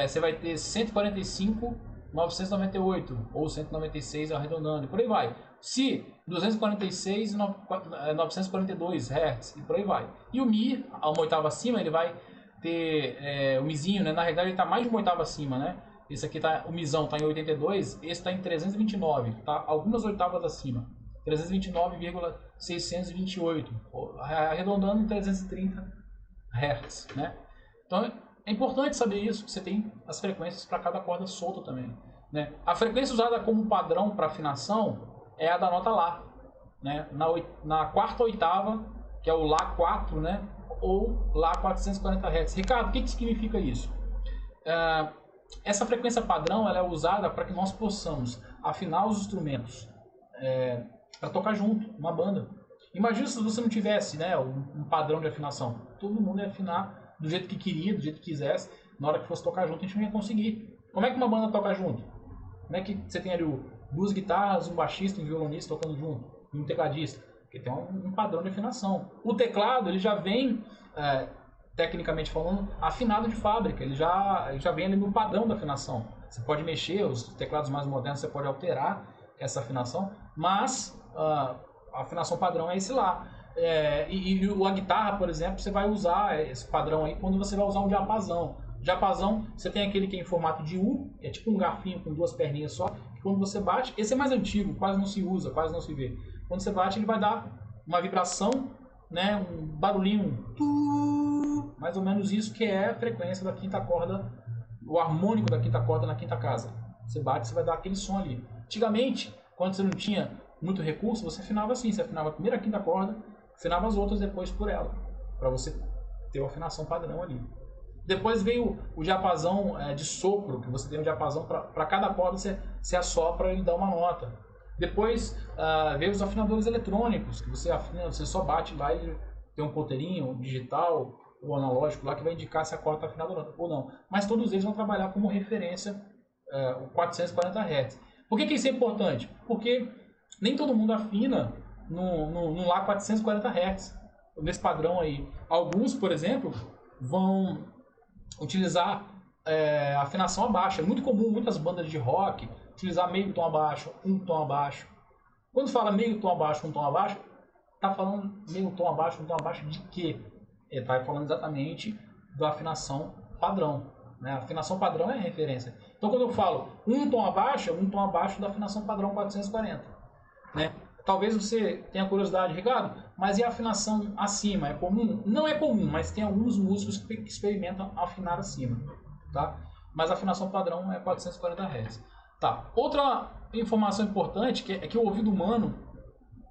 você vai ter 145,998. Ou 196 arredondando. E por aí vai. Si, 246,942 Hz. E por aí vai. E o Mi, a uma oitava acima, ele vai ter o Mizinho, né? Na realidade ele está mais de uma oitava acima, né? Esse aqui o Mizão está em 82, esse está em 329, tá? Algumas oitavas acima. 329,628, arredondando em 330 Hz, né? Então é importante saber isso, que você tem as frequências para cada corda solta também, né? A frequência usada como padrão para afinação é a da nota Lá, né? Na quarta oitava, que é o Lá 4, né? ou Lá 440 Hz. Ricardo, o que significa isso? Essa frequência padrão ela é usada para que nós possamos afinar os instrumentos para tocar junto, uma banda. Imagina se você não tivesse, né, um padrão de afinação. Todo mundo ia afinar do jeito que queria, do jeito que quisesse. Na hora que fosse tocar junto, a gente não ia conseguir. Como é que uma banda toca junto? Como é que você tem ali duas guitarras, um baixista, um violonista tocando junto, e um tecladista? Porque tem um padrão de afinação. O teclado ele já vem, tecnicamente falando, afinado de fábrica. Ele já vem ali no padrão da afinação. Você pode mexer, os teclados mais modernos você pode alterar essa afinação, mas a afinação padrão é esse lá. A guitarra, por exemplo, você vai usar esse padrão aí quando você vai usar um diapasão. Diapasão, você tem aquele que é em formato de U, é tipo um garfinho com duas perninhas só, que quando você bate, esse é mais antigo, quase não se usa, quase não se vê. Quando você bate, ele vai dar uma vibração, né, um barulhinho, mais ou menos isso que é a frequência da quinta corda, o harmônico da quinta corda na quinta casa. Você bate, você vai dar aquele som ali. Antigamente, quando você não tinha muito recurso, você afinava assim, você afinava a primeira quinta corda, afinava as outras depois por ela, para você ter uma afinação padrão ali. Depois veio o diapasão de sopro, que você tem um diapasão para cada corda você assopra e dá uma nota. Depois veio os afinadores eletrônicos, que você afina, você só bate lá e tem um ponteirinho, um digital ou analógico lá que vai indicar se a corda está afinada ou não. Mas todos eles vão trabalhar como referência o 440 Hz. Por que isso é importante? Porque nem todo mundo afina no Lá 440 Hz, nesse padrão aí. Alguns, por exemplo, vão utilizar afinação abaixo. É muito comum, muitas bandas de rock, utilizar meio tom abaixo, um tom abaixo. Quando fala meio tom abaixo, um tom abaixo, está falando meio tom abaixo, um tom abaixo de quê? Ele está falando exatamente da afinação padrão. Né? A afinação padrão é a referência. Então, quando eu falo um tom abaixo da afinação padrão 440. Né? Talvez você tenha curiosidade, Ricardo, mas e a afinação acima? É comum? Não é comum, mas tem alguns músicos que experimentam afinar acima. Tá? Mas a afinação padrão é 440 Hz. Tá. Outra informação importante é que o ouvido humano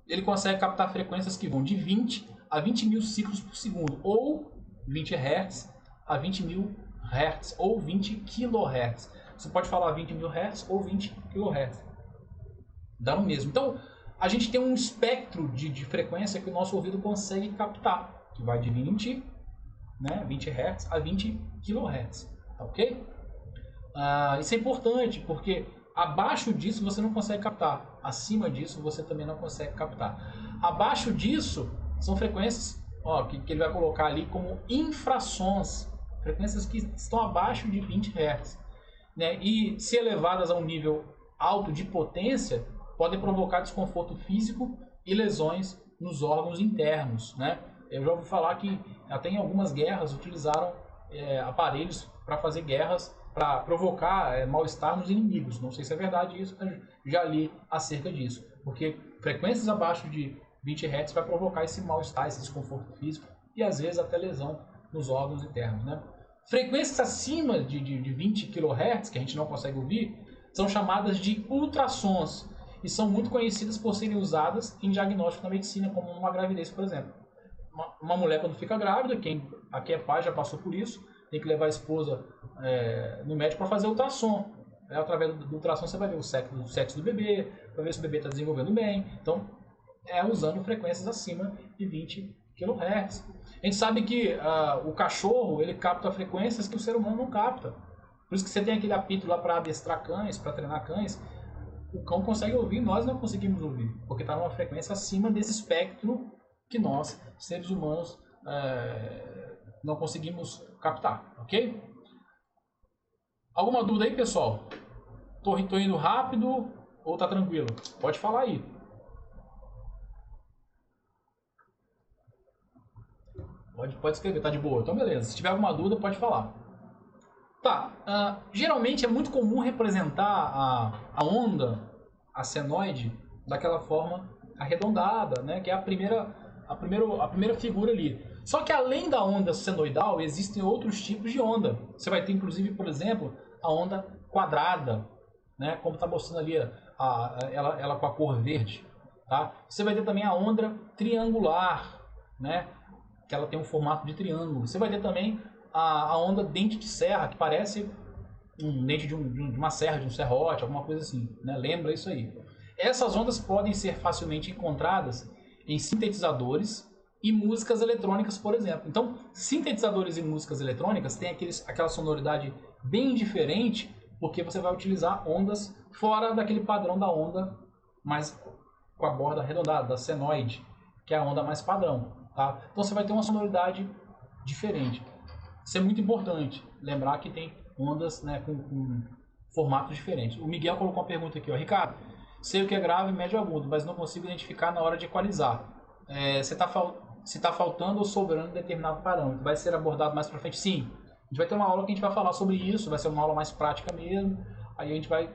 ele consegue captar frequências que vão de 20 a 20 mil ciclos por segundo, ou 20 Hz a 20 mil Hz, ou 20 kHz. Você pode falar 20 mil Hz ou 20 kHz. Dá no mesmo. Então, a gente tem um espectro de frequência que o nosso ouvido consegue captar, que vai de 20 Hz a 20 kHz. Tá ok? Isso é importante, porque abaixo disso você não consegue captar. Acima disso você também não consegue captar. Abaixo disso são frequências que ele vai colocar ali como infrassons. Frequências que estão abaixo de 20 Hz. Né? E se elevadas a um nível alto de potência, podem provocar desconforto físico e lesões nos órgãos internos. Né? Eu já ouvi falar que até em algumas guerras utilizaram aparelhos para fazer guerras, para provocar mal-estar nos inimigos. Não sei se é verdade isso, mas já li acerca disso. Porque frequências abaixo de 20 Hz vai provocar esse mal-estar, esse desconforto físico e às vezes até lesão nos órgãos internos. Né? Frequências acima de 20 kHz, que a gente não consegue ouvir, são chamadas de ultrassons e são muito conhecidas por serem usadas em diagnóstico na medicina, como uma gravidez, por exemplo. Uma mulher quando fica grávida, quem aqui é pai já passou por isso, tem que levar a esposa no médico para fazer ultrassom. Através do ultrassom você vai ver o sexo do bebê, para ver se o bebê está desenvolvendo bem. Então, usando frequências acima de 20 kHz. A gente sabe que o cachorro ele capta frequências que o ser humano não capta. Por isso que você tem aquele apito lá para adestrar cães, para treinar cães. O cão consegue ouvir, nós não conseguimos ouvir, porque está numa frequência acima desse espectro que nós, seres humanos, não conseguimos captar, ok? Alguma dúvida aí, pessoal? Tô indo rápido ou tá tranquilo? Pode falar aí. Pode escrever, tá de boa. Então beleza, se tiver alguma dúvida pode falar. Tá, geralmente é muito comum representar a onda, a senoide, daquela forma arredondada, né? Que é a primeira figura ali. Só que além da onda senoidal, existem outros tipos de onda. Você vai ter, inclusive, por exemplo, a onda quadrada, né? Como está mostrando ali ela com a cor verde. Tá? Você vai ter também a onda triangular, né? que ela tem um formato de triângulo. Você vai ter também a onda dente de serra, que parece um dente de uma serra, de um serrote, alguma coisa assim, né? Lembra isso aí. Essas ondas podem ser facilmente encontradas em sintetizadores e músicas eletrônicas, por exemplo. Então, sintetizadores e músicas eletrônicas têm aquela sonoridade bem diferente, porque você vai utilizar ondas fora daquele padrão da onda mais com a borda arredondada, da senoide, que é a onda mais padrão. Tá? Então você vai ter uma sonoridade diferente. Isso é muito importante, lembrar que tem ondas, né, com formatos diferentes. O Miguel colocou uma pergunta aqui, ó, Ricardo, sei o que é grave, médio e agudo, mas não consigo identificar na hora de equalizar. Se está faltando ou sobrando determinado parâmetro, vai ser abordado mais para frente? Sim. A gente vai ter uma aula que a gente vai falar sobre isso, vai ser uma aula mais prática mesmo, aí a gente vai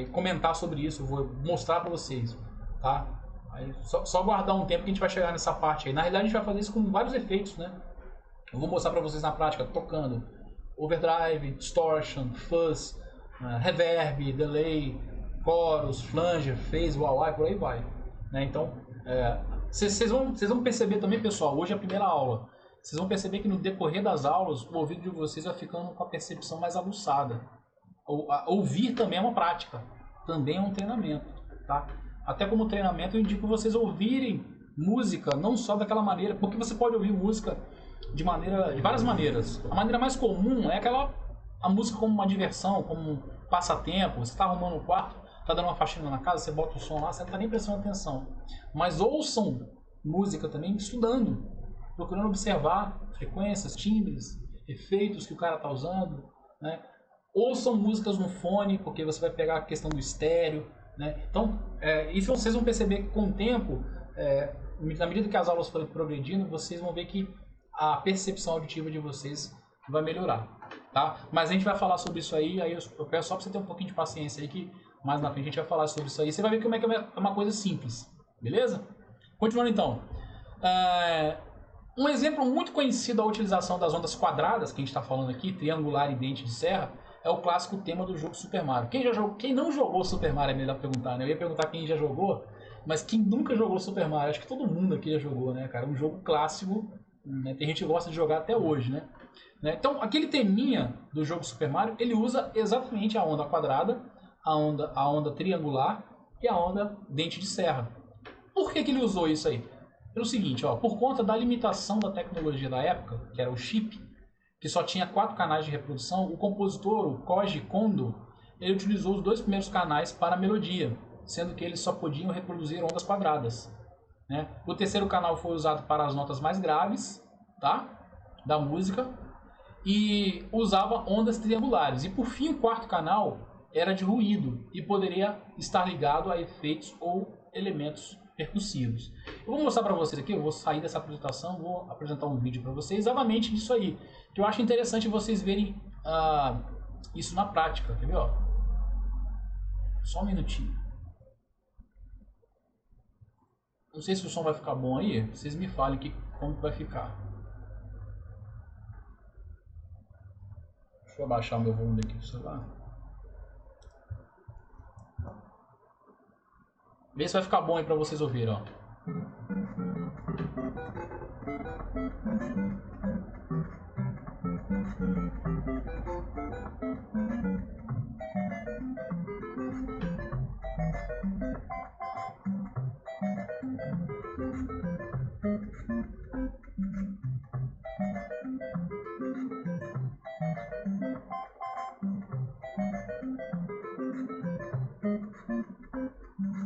comentar sobre isso, eu vou mostrar para vocês, tá? Aí só guardar um tempo que a gente vai chegar nessa parte aí. Na realidade a gente vai fazer isso com vários efeitos, né? Eu vou mostrar para vocês na prática, tocando overdrive, distortion, fuzz, reverb, delay, chorus, flanger, phase, wah-wah, por aí vai, né? Então, vocês vão perceber também, pessoal, hoje é a primeira aula. Vocês vão perceber que no decorrer das aulas, o ouvido de vocês vai ficando com a percepção mais aguçada. Ouvir também é uma prática, também é um treinamento, tá? Até como treinamento eu indico vocês ouvirem música, não só daquela maneira, porque você pode ouvir música de várias maneiras. A maneira mais comum é a música como uma diversão, como um passatempo. Você está arrumando o quarto, está dando uma faxina na casa, você bota o som lá, você não está nem prestando atenção. Mas ouçam música também estudando, procurando observar frequências, timbres, efeitos que o cara está usando, né? Ouçam músicas no fone, porque você vai pegar a questão do estéreo, né? Então, isso vocês vão perceber que com o tempo, na medida que as aulas forem progredindo, vocês vão ver que a percepção auditiva de vocês vai melhorar, tá? Mas a gente vai falar sobre isso aí eu peço só para você ter um pouquinho de paciência aí, que mais na frente a gente vai falar sobre isso aí. Você vai ver como é que é uma coisa simples, beleza? Continuando então. Um exemplo muito conhecido da utilização das ondas quadradas, que a gente está falando aqui, triangular e dente de serra, é o clássico tema do jogo Super Mario. Quem não jogou Super Mario é melhor perguntar, né? Eu ia perguntar quem já jogou, mas quem nunca jogou Super Mario? Acho que todo mundo aqui já jogou, né, cara? Um jogo clássico, né? Tem gente que gosta de jogar até hoje, né? Então, aquele teminha do jogo Super Mario, ele usa exatamente a onda quadrada, a onda triangular e a onda dente de serra. Por que ele usou isso aí? Pelo seguinte, ó, por conta da limitação da tecnologia da época, que era o chip, que só tinha 4 canais de reprodução, o compositor, o Koji Kondo, ele utilizou os 2 primeiros canais para a melodia, sendo que eles só podiam reproduzir ondas quadradas, né? O terceiro canal foi usado para as notas mais graves, tá? Da música, e usava ondas triangulares. E por fim, o quarto canal era de ruído e poderia estar ligado a efeitos ou elementos percussivos. Eu vou mostrar para vocês aqui, eu vou sair dessa apresentação, vou apresentar um vídeo para vocês exatamente disso aí, que eu acho interessante vocês verem isso na prática, quer ver? Ó? Só um minutinho. Não sei se o som vai ficar bom aí, vocês me falem como que vai ficar. Deixa eu abaixar o meu volume aqui do celular. Vê se vai ficar bom aí pra vocês ouvirem, ó.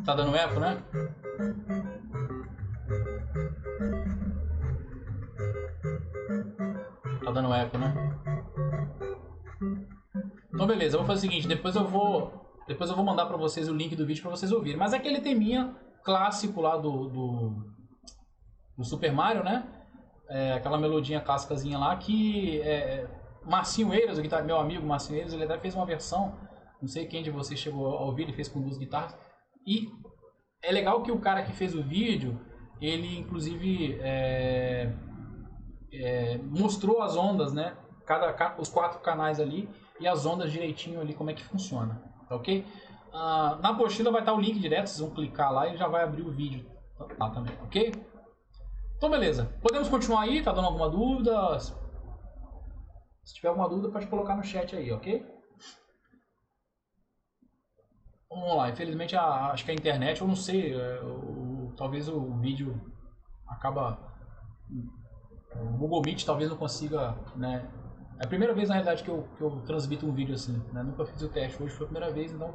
Tá dando eco, né? Tá dando eco, né? Então beleza, eu vou fazer o seguinte, depois eu vou mandar pra vocês o link do vídeo pra vocês ouvirem. Mas é aquele teminha clássico lá do Super Mario, né? Aquela melodinha clássicazinha lá que Marcinho Eiras, meu amigo Marcinho Eiras, ele até fez uma versão, não sei quem de vocês chegou a ouvir, ele fez com 2 guitarras. E é legal que o cara que fez o vídeo, ele inclusive mostrou as ondas, né? Os 4 canais ali e as ondas direitinho ali, como é que funciona, tá ok? Na apostila vai estar o link direto, vocês vão clicar lá e já vai abrir o vídeo lá também, ok? Então, beleza. Podemos continuar aí? Tá dando alguma dúvida? Se tiver alguma dúvida, pode colocar no chat aí, ok? Vamos lá. Infelizmente, acho que a internet, eu não sei, talvez o vídeo acaba... O Google Meet talvez não consiga, né? É a primeira vez, na realidade, que eu transmito um vídeo assim, né? Nunca fiz o teste, hoje foi a primeira vez, então,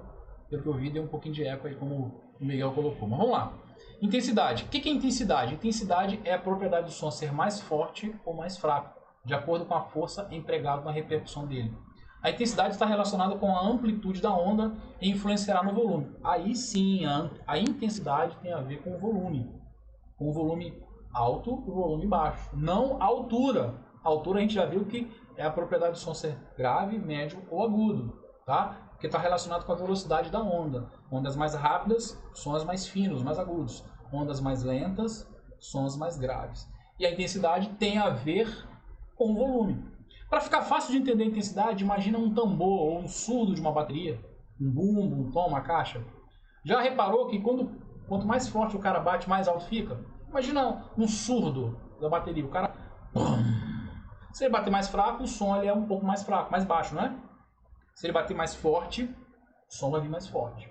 pelo que eu vi, deu um pouquinho de eco aí, como o Miguel colocou. Mas vamos lá. Intensidade. O que é intensidade? Intensidade é a propriedade do som ser mais forte ou mais fraco, de acordo com a força empregada na repercussão dele. A intensidade está relacionada com a amplitude da onda e influenciará no volume. Aí sim, a intensidade tem a ver com o volume. Com o volume alto e o volume baixo. Não a altura. A altura a gente já viu que é a propriedade do som ser grave, médio ou agudo, tá? Porque está relacionado com a velocidade da onda. Ondas mais rápidas, sons mais finos, mais agudos. Ondas mais lentas, sons mais graves. E a intensidade tem a ver com o volume. Para ficar fácil de entender a intensidade, imagina um tambor ou um surdo de uma bateria, um bumbo, um tom, uma caixa. Já reparou que quanto mais forte o cara bate, mais alto fica? Imagina um surdo da bateria, o cara... Se ele bater mais fraco, o som ele é um pouco mais fraco, mais baixo, não é? Se ele bater mais forte, o som vai vir mais forte.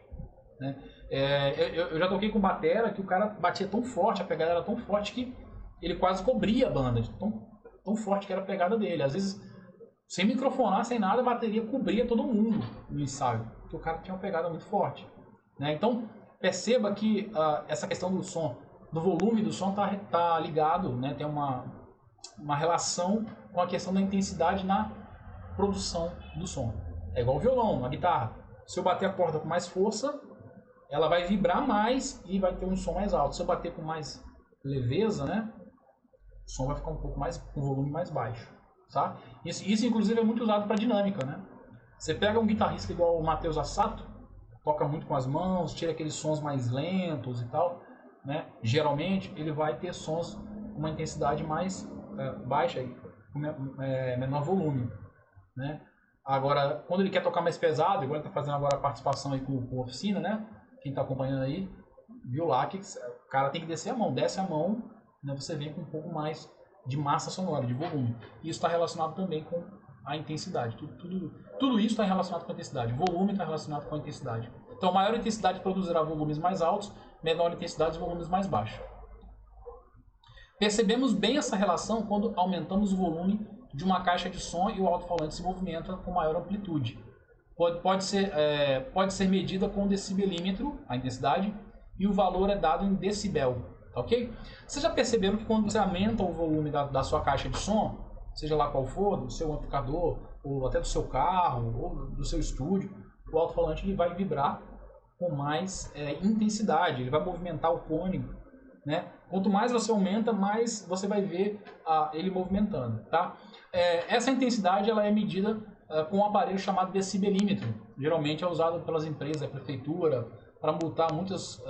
Né? Eu já toquei com batera que o cara batia tão forte, a pegada era tão forte que ele quase cobria a banda, tão forte que era a pegada dele. Às vezes, sem microfonar, sem nada, a bateria cobria todo mundo no ensaio, porque o cara tinha uma pegada muito forte. Né? Então, perceba que essa questão do som, do volume do som tá ligado, né? Tem uma relação com a questão da intensidade na produção do som. É igual o violão, a guitarra. Se eu bater a corda com mais força, ela vai vibrar mais e vai ter um som mais alto. Se eu bater com mais leveza, né, o som vai ficar um pouco mais, com volume mais baixo. Tá? Isso inclusive é muito usado para dinâmica. Né? Você pega um guitarrista igual o Matheus Assato, toca muito com as mãos, tira aqueles sons mais lentos e tal. Né? Geralmente ele vai ter sons com uma intensidade mais baixa, com menor volume. Né? Agora, quando ele quer tocar mais pesado, igual ele está fazendo agora a participação aí com oficina, né? Quem está acompanhando aí, viu lá que o cara tem que descer a mão. Desce a mão, né? Você vem com um pouco mais de massa sonora, de volume. Isso está relacionado também com a intensidade. Tudo isso está relacionado com a intensidade. O volume está relacionado com a intensidade. Então, maior intensidade produzirá volumes mais altos, menor intensidade, volumes mais baixos. Percebemos bem essa relação quando aumentamos o volume de uma caixa de som e o alto-falante se movimenta com maior amplitude. Pode ser medida com decibelímetro, a intensidade, e o valor é dado em decibel. Tá ok? Vocês já perceberam que quando você aumenta o volume da sua caixa de som, seja lá qual for, do seu amplificador, ou até do seu carro, ou do seu estúdio, o alto-falante ele vai vibrar com mais intensidade, ele vai movimentar o cone. Né? Quanto mais você aumenta, mais você vai ver ele movimentando. Tá? Essa intensidade ela é medida com um aparelho chamado decibelímetro. Geralmente é usado pelas empresas, a prefeitura, para multar muitos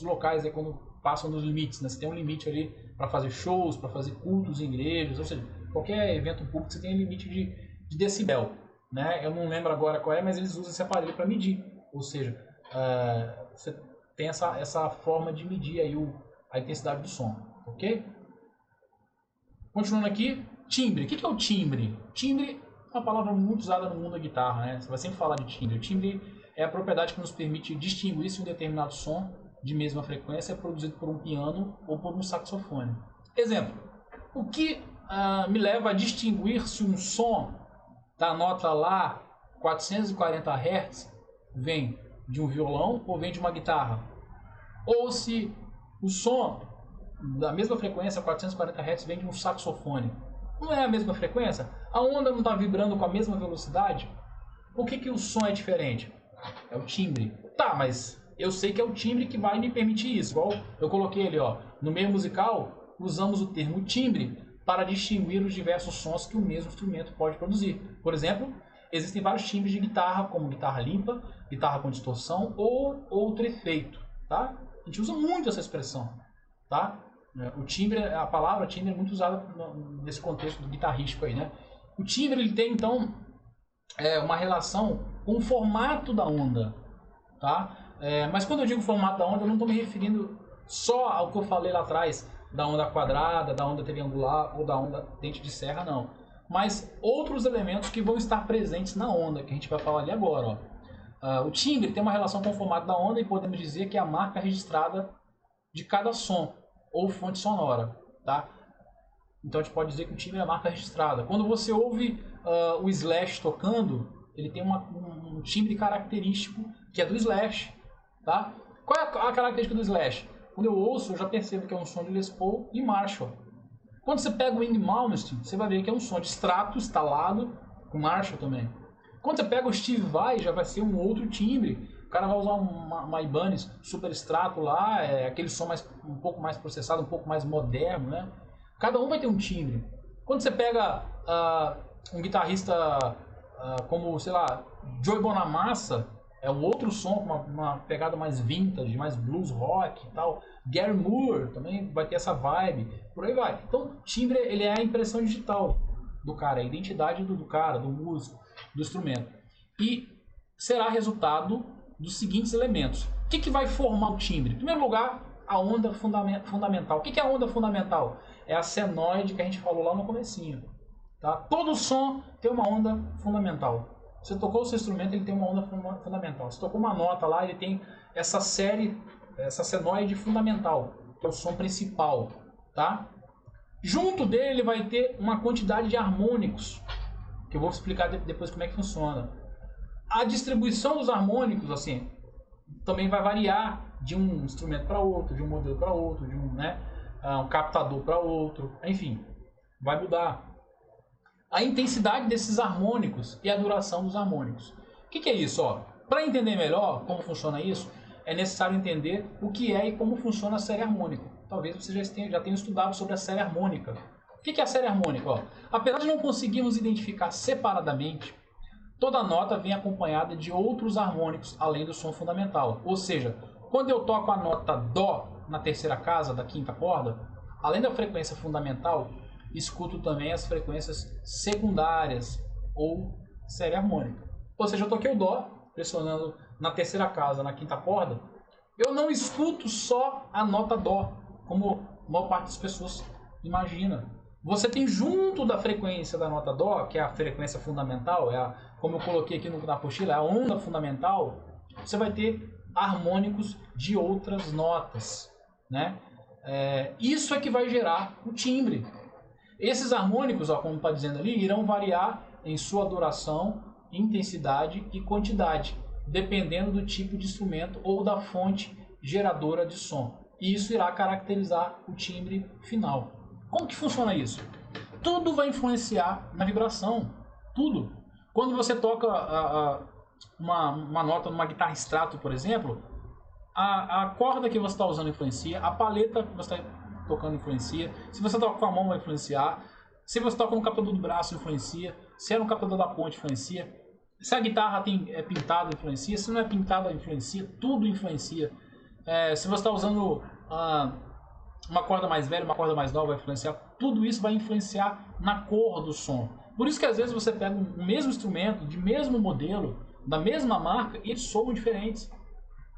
locais quando passam dos limites. Né? Você tem um limite ali para fazer shows, para fazer cultos em igrejas, ou seja, qualquer evento público você tem um limite de decibel. Né? Eu não lembro agora qual é, mas eles usam esse aparelho para medir. Ou seja, você tem essa forma de medir aí a intensidade do som, ok? Continuando aqui, timbre. O que é o timbre? Timbre é uma palavra muito usada no mundo da guitarra, né? Você vai sempre falar de timbre. O timbre é a propriedade que nos permite distinguir se um determinado som de mesma frequência é produzido por um piano ou por um saxofone. Exemplo, o que me leva a distinguir se um som da nota lá 440 Hz vem de um violão ou vem de uma guitarra? Ou se o som da mesma frequência, 440 Hz, vem de um saxofone. Não é a mesma frequência? A onda não está vibrando com a mesma velocidade? Por que o som é diferente? É o timbre. Tá, mas eu sei que é o timbre que vai me permitir isso. Igual eu coloquei ali, ó, no meio musical, usamos o termo timbre para distinguir os diversos sons que o mesmo instrumento pode produzir. Por exemplo, existem vários timbres de guitarra, como guitarra limpa, guitarra com distorção ou outro efeito. Tá? A gente usa muito essa expressão, tá? O timbre, a palavra timbre é muito usada nesse contexto do guitarrístico aí, né? O timbre ele tem então uma relação com o formato da onda, tá? Mas quando eu digo formato da onda, eu não estou me referindo só ao que eu falei lá atrás, da onda quadrada, da onda triangular ou da onda dente de serra, não. Mas outros elementos que vão estar presentes na onda, que a gente vai falar ali agora. Ó. O timbre tem uma relação com o formato da onda e podemos dizer que é a marca registrada de cada som ou fonte sonora. Tá? Então a gente pode dizer que o timbre é a marca registrada. Quando você ouve o Slash tocando, ele tem um timbre característico que é do Slash. Tá? Qual é a característica do Slash? Quando eu ouço, eu já percebo que é um som de Les Paul e Marshall. Quando você pega o Yngwie Malmsteen, você vai ver que é um som de Strato instalado com Marshall também. Quando você pega o Steve Vai, já vai ser um outro timbre. O cara vai usar uma Ibanez Super Strato lá, aquele som um pouco mais processado, um pouco mais moderno, né? Cada um vai ter um timbre. Quando você pega um guitarrista como, sei lá, Joey Bonamassa, é um outro som com uma pegada mais vintage, mais blues rock e tal. Gary Moore também vai ter essa vibe, por aí vai. Então, timbre ele é a impressão digital do cara, a identidade do cara, do músico, do instrumento. E será resultado dos seguintes elementos. O que vai formar o timbre? Em primeiro lugar, a onda fundamental. O que é a onda fundamental? É a senoide que a gente falou lá no comecinho. Tá? Todo som tem uma onda fundamental. Você tocou o seu instrumento, ele tem uma onda fundamental. Você tocou uma nota lá, ele tem essa série, essa senoide fundamental, que é o som principal. Tá? Junto dele, ele vai ter uma quantidade de harmônicos, que eu vou explicar depois como é que funciona. A distribuição dos harmônicos, assim, também vai variar de um instrumento para outro, de um modelo para outro, de um captador para outro, enfim, vai mudar. A intensidade desses harmônicos e a duração dos harmônicos. O que é isso? Para entender melhor como funciona isso, é necessário entender o que é e como funciona a série harmônica. Talvez você já tenha estudado sobre a série harmônica. O que é a série harmônica? Apesar de não conseguirmos identificar separadamente, toda nota vem acompanhada de outros harmônicos além do som fundamental. Ou seja, quando eu toco a nota Dó na terceira casa da quinta corda, além da frequência fundamental, escuto também as frequências secundárias ou série harmônica. Ou seja, eu toquei o Dó, pressionando na terceira casa, na quinta corda, eu não escuto só a nota Dó, como a maior parte das pessoas imagina. Você tem junto da frequência da nota Dó, que é a frequência fundamental, como eu coloquei aqui na apostila, é a onda fundamental, você vai ter harmônicos de outras notas. Né? Isso é que vai gerar o timbre. Esses harmônicos, como está dizendo ali, irão variar em sua duração, intensidade e quantidade, dependendo do tipo de instrumento ou da fonte geradora de som. E isso irá caracterizar o timbre final. Como que funciona isso? Tudo vai influenciar na vibração. Tudo. Quando você toca uma nota numa guitarra Strato, por exemplo, a corda que você está usando influencia, a paleta que você está tocando influencia, se você toca com a mão vai influenciar, se você toca no captador do braço influencia, se é no captador da ponte influencia, se a guitarra é pintada influencia, se não é pintada influencia, tudo influencia. Se você está usando uma corda mais velha, uma corda mais nova vai influenciar, tudo isso vai influenciar na cor do som. Por isso que às vezes você pega o mesmo instrumento, de mesmo modelo, da mesma marca, e eles soam diferentes.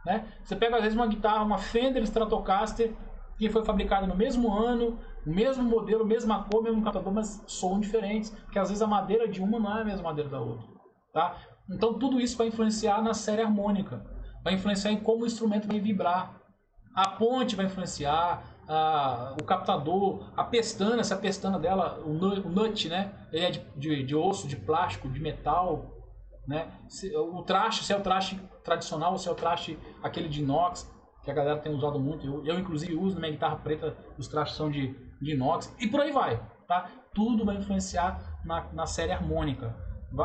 Né? Você pega às vezes uma guitarra, uma Fender Stratocaster, que foi fabricada no mesmo ano, o mesmo modelo, mesma cor, mesmo captador, mas soam diferentes, porque às vezes a madeira de uma não é a mesma madeira da outra. Tá? Então tudo isso vai influenciar na série harmônica, vai influenciar em como o instrumento vai vibrar. A ponte vai influenciar, o captador, a pestana, se a pestana dela, o nut, né? Ele é de osso, de plástico, de metal. Né? O traste, se é o traste tradicional ou se é o traste aquele de inox, que a galera tem usado muito. Eu inclusive uso na minha guitarra preta, os trastes são de inox, e por aí vai. Tá? Tudo vai influenciar na série harmônica.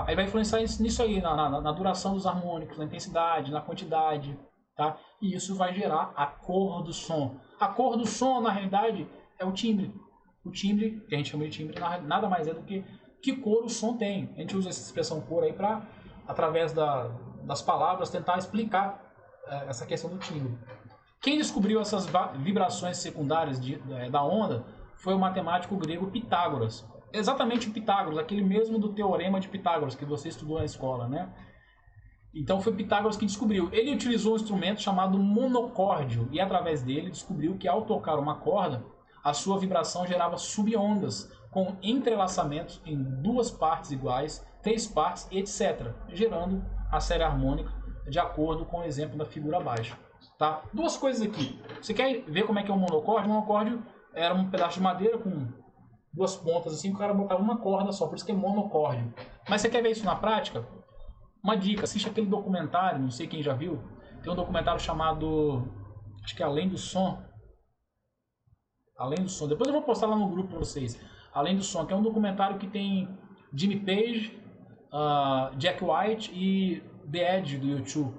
Aí vai influenciar nisso aí, na duração dos harmônicos, na intensidade, na quantidade. Tá? E isso vai gerar a cor do som. A cor do som, na realidade, é o timbre. O timbre, que a gente chama de timbre, nada mais é do que cor o som tem. A gente usa essa expressão cor aí para, através das palavras, tentar explicar essa questão do timbre. Quem descobriu essas vibrações secundárias da onda foi o matemático grego Pitágoras. Exatamente o Pitágoras, aquele mesmo do teorema de Pitágoras que você estudou na escola, né? Então foi Pitágoras que descobriu. Ele utilizou um instrumento chamado monocórdio e através dele descobriu que ao tocar uma corda, a sua vibração gerava subondas com entrelaçamentos em 2 partes iguais, 3 partes, etc., gerando a série harmônica de acordo com o exemplo da figura abaixo. Tá? 2 coisas aqui. Você quer ver como é que é um monocórdio? O monocórdio era um pedaço de madeira com 2 pontas assim, que o cara botava uma corda só, por isso que é monocórdio. Mas você quer ver isso na prática? Uma dica, assiste aquele documentário, não sei quem já viu, tem um documentário chamado, acho que é Além do Som. Além do Som, depois eu vou postar lá no grupo para vocês. Além do Som, que é um documentário que tem Jimmy Page, Jack White e The Edge do YouTube.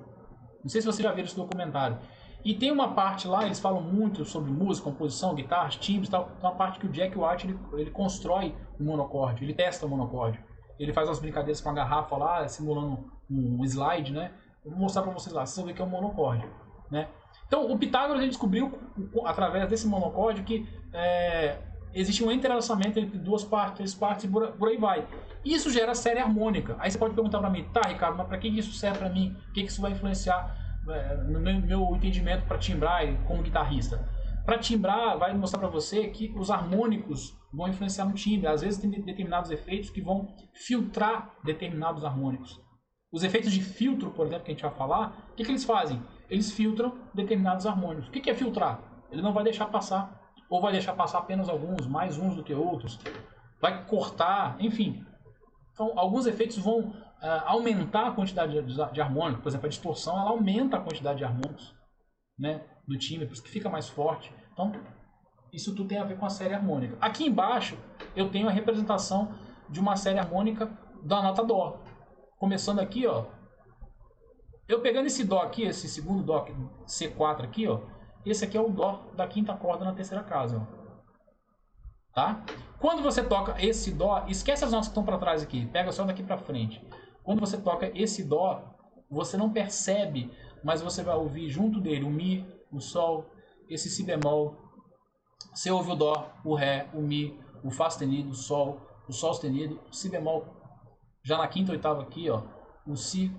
Não sei se vocês já viram esse documentário. E tem uma parte lá, eles falam muito sobre música, composição, guitarras, timbres e tal. Tem uma parte que o Jack White ele constrói um monocórdio, ele testa o monocórdio. Ele faz umas brincadeiras com a garrafa lá, simulando um slide, né? Eu vou mostrar para vocês lá, vocês vão ver que é um monocórdio, né? Então, o Pitágoras ele descobriu, através desse monocórdio, que existe um entrelaçamento entre 2 partes, 3 partes e por aí vai. Isso gera série harmônica. Aí você pode perguntar para mim, tá, Ricardo, mas para que isso serve para mim? O que isso vai influenciar no meu entendimento para timbrar como guitarrista? Para timbrar, vai mostrar para você que os harmônicos vão influenciar no timbre. Às vezes tem determinados efeitos que vão filtrar determinados harmônicos. Os efeitos de filtro, por exemplo, que a gente vai falar, o que eles fazem? Eles filtram determinados harmônicos. O que é filtrar? Ele não vai deixar passar. Ou vai deixar passar apenas alguns, mais uns do que outros. Vai cortar, enfim. Então, alguns efeitos vão aumentar a quantidade de harmônicos. Por exemplo, a distorção ela aumenta a quantidade de harmônicos, né, do timbre, por isso que fica mais forte. Então, isso tudo tem a ver com a série harmônica. Aqui embaixo, eu tenho a representação de uma série harmônica da nota Dó. Começando aqui, ó. Eu pegando esse Dó aqui, esse segundo Dó, C4 aqui, ó. Esse aqui é o Dó da quinta corda na terceira casa, ó. Tá? Quando você toca esse Dó, esquece as notas que estão para trás aqui, pega só daqui para frente. Quando você toca esse Dó, você não percebe, mas você vai ouvir junto dele o Mi, o Sol, esse Si bemol. Você ouve o Dó, o Ré, o Mi, o Fá sustenido, o Sol sustenido, o Si bemol. Já na quinta oitava aqui, ó, o Si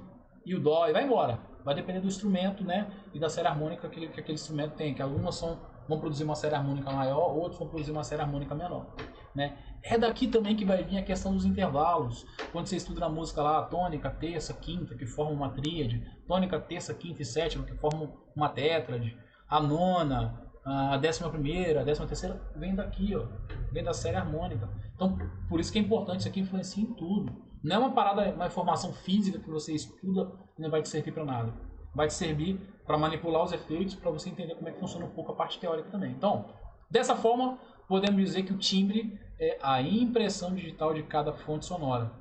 e o Dó, e vai embora. Vai depender do instrumento, né, e da série harmônica que aquele instrumento tem, que algumas vão produzir uma série harmônica maior, outros vão produzir uma série harmônica menor, né? É daqui também que vai vir a questão dos intervalos. Quando você estuda na música lá, a tônica, terça, quinta, que formam uma tríade, tônica, terça, quinta e sétima, que formam uma tétrade, a nona, a 11ª, a 13ª, vem daqui, ó, vem da série harmônica. Então, por isso que é importante, isso aqui influencia em tudo. Não é uma parada, uma informação física que você estuda e não vai te servir para nada. Vai te servir para manipular os efeitos, para você entender como é que funciona um pouco a parte teórica também. Então, dessa forma, podemos dizer que o timbre é a impressão digital de cada fonte sonora,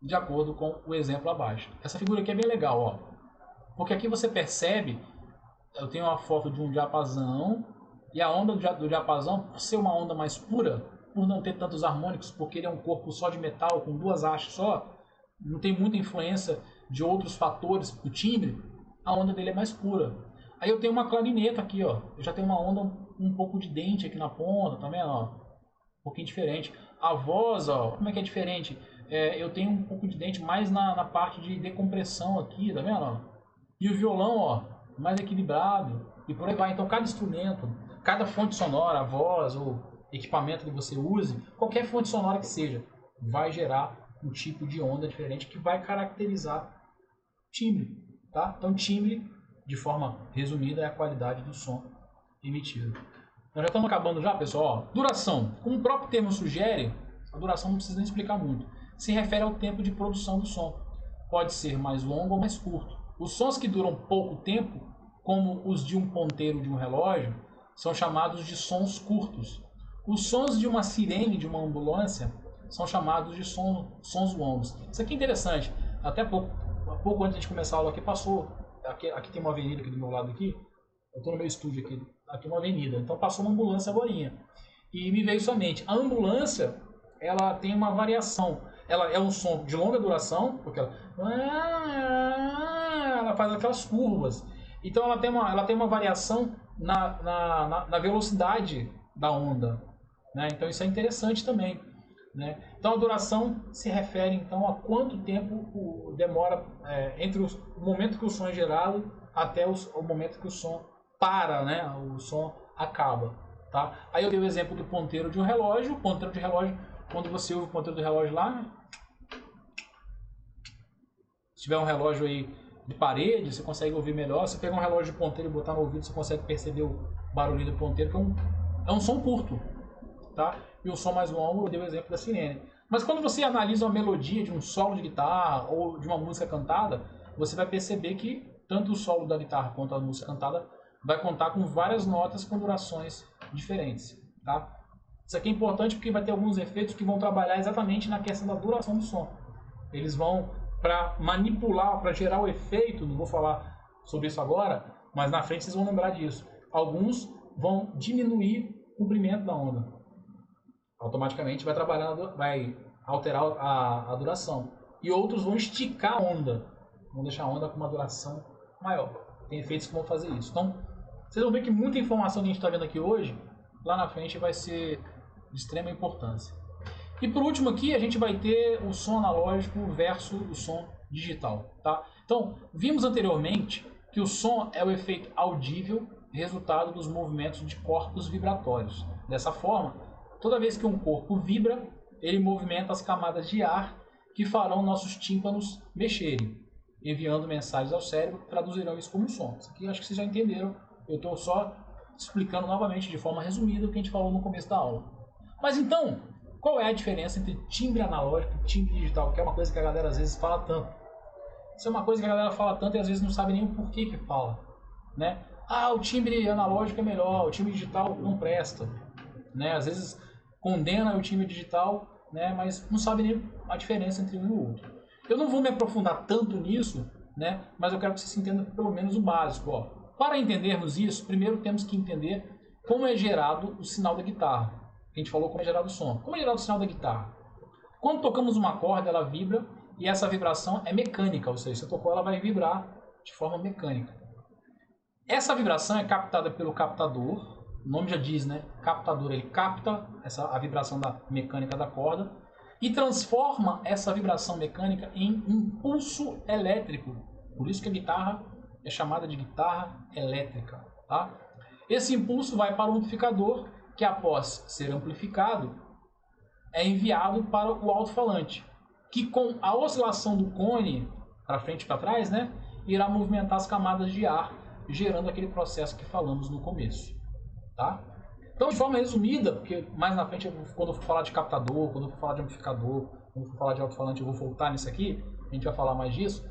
de acordo com o exemplo abaixo. Essa figura aqui é bem legal, ó, porque aqui você percebe, eu tenho uma foto de um diapasão, e a onda do diapasão, por ser uma onda mais pura, por não ter tantos harmônicos, porque ele é um corpo só de metal, com 2 hastes só, não tem muita influência de outros fatores do timbre, a onda dele é mais pura. Aí eu tenho uma clarineta aqui, ó. Eu já tenho uma onda um pouco de dente aqui na ponta, tá vendo? Ó? Um pouquinho diferente. A voz, ó, como é que é diferente? Eu tenho um pouco de dente mais na parte de decompressão aqui, tá vendo? Ó? E o violão, ó, mais equilibrado. E por aí vai. Então cada instrumento, cada fonte sonora, a voz ou equipamento que você use, qualquer fonte sonora que seja, vai gerar um tipo de onda diferente que vai caracterizar timbre. Tá? Então, timbre, de forma resumida, é a qualidade do som emitido. Nós já estamos acabando já, pessoal. Ó, duração. Como o próprio termo sugere, a duração não precisa nem explicar muito. Se refere ao tempo de produção do som. Pode ser mais longo ou mais curto. Os sons que duram pouco tempo, como os de um ponteiro de um relógio, são chamados de sons curtos. Os sons de uma sirene de uma ambulância são chamados de sons longos. Isso aqui é interessante. Até pouco antes de começar a aula aqui passou, aqui tem uma avenida aqui do meu lado aqui, eu estou no meu estúdio aqui é uma avenida, então passou uma ambulância agorinha, e me veio somente, a ambulância, ela tem uma variação, ela é um som de longa duração, porque ela faz aquelas curvas, então ela tem uma variação na velocidade da onda, né? Então isso é interessante também. Né? Então a duração se refere então a quanto tempo demora entre o momento que o som é gerado até o momento que o som para, né? O som acaba. Tá? tá? Aí eu dei o exemplo do ponteiro de um relógio. O ponteiro de relógio, quando você ouve o ponteiro do relógio lá, se tiver um relógio aí de parede, você consegue ouvir melhor. Se pegar um relógio de ponteiro e botar no ouvido, você consegue perceber o barulhinho do ponteiro, que é um som curto, tá? E o som mais longo, eu dei o exemplo da sirene. Mas quando você analisa uma melodia de um solo de guitarra ou de uma música cantada, você vai perceber que tanto o solo da guitarra quanto a música cantada vai contar com várias notas com durações diferentes, tá? Isso aqui é importante porque vai ter alguns efeitos que vão trabalhar exatamente na questão da duração do som. Eles vão para manipular, para gerar o efeito, não vou falar sobre isso agora, mas na frente vocês vão lembrar disso. Alguns vão diminuir o comprimento da onda. Automaticamente vai alterar a duração. E outros vão esticar a onda, vão deixar a onda com uma duração maior. Tem efeitos que vão fazer isso. Então, vocês vão ver que muita informação que a gente está vendo aqui hoje, lá na frente vai ser de extrema importância. E por último aqui, a gente vai ter o som analógico versus o som digital, tá? Então, vimos anteriormente que o som é o efeito audível resultado dos movimentos de corpos vibratórios. Dessa forma, toda vez que um corpo vibra, ele movimenta as camadas de ar que farão nossos tímpanos mexerem, enviando mensagens ao cérebro que traduzirão isso como som. Isso aqui acho que vocês já entenderam. Eu estou só explicando novamente de forma resumida o que a gente falou no começo da aula. Mas então, qual é a diferença entre timbre analógico e timbre digital? Que é uma coisa que a galera às vezes fala tanto. Isso é uma coisa que a galera fala tanto e às vezes não sabe nem o porquê que fala, né? Ah, o timbre analógico é melhor, o timbre digital não presta, né? Às vezes condena o timbre digital, né? Mas não sabe nem a diferença entre um e o outro. Eu não vou me aprofundar tanto nisso, né? Mas eu quero que vocês entendam pelo menos o básico, ó. Para entendermos isso, primeiro temos que entender como é gerado o sinal da guitarra. A gente falou como é gerado o som. Como é gerado o sinal da guitarra? Quando tocamos uma corda, ela vibra e essa vibração é mecânica, ou seja, você tocou, ela vai vibrar de forma mecânica. Essa vibração é captada pelo captador, o nome já diz, né? Captador, ele capta a vibração da mecânica da corda e transforma essa vibração mecânica em impulso elétrico. Por isso que a guitarra é chamada de guitarra elétrica, tá? Esse impulso vai para o amplificador, que após ser amplificado, é enviado para o alto-falante, que com a oscilação do cone para frente e para trás, né, irá movimentar as camadas de ar, gerando aquele processo que falamos no começo, tá? Então, de forma resumida, porque mais na frente, quando eu for falar de captador, quando eu for falar de amplificador, quando eu for falar de alto-falante, eu vou voltar nisso aqui, a gente vai falar mais disso,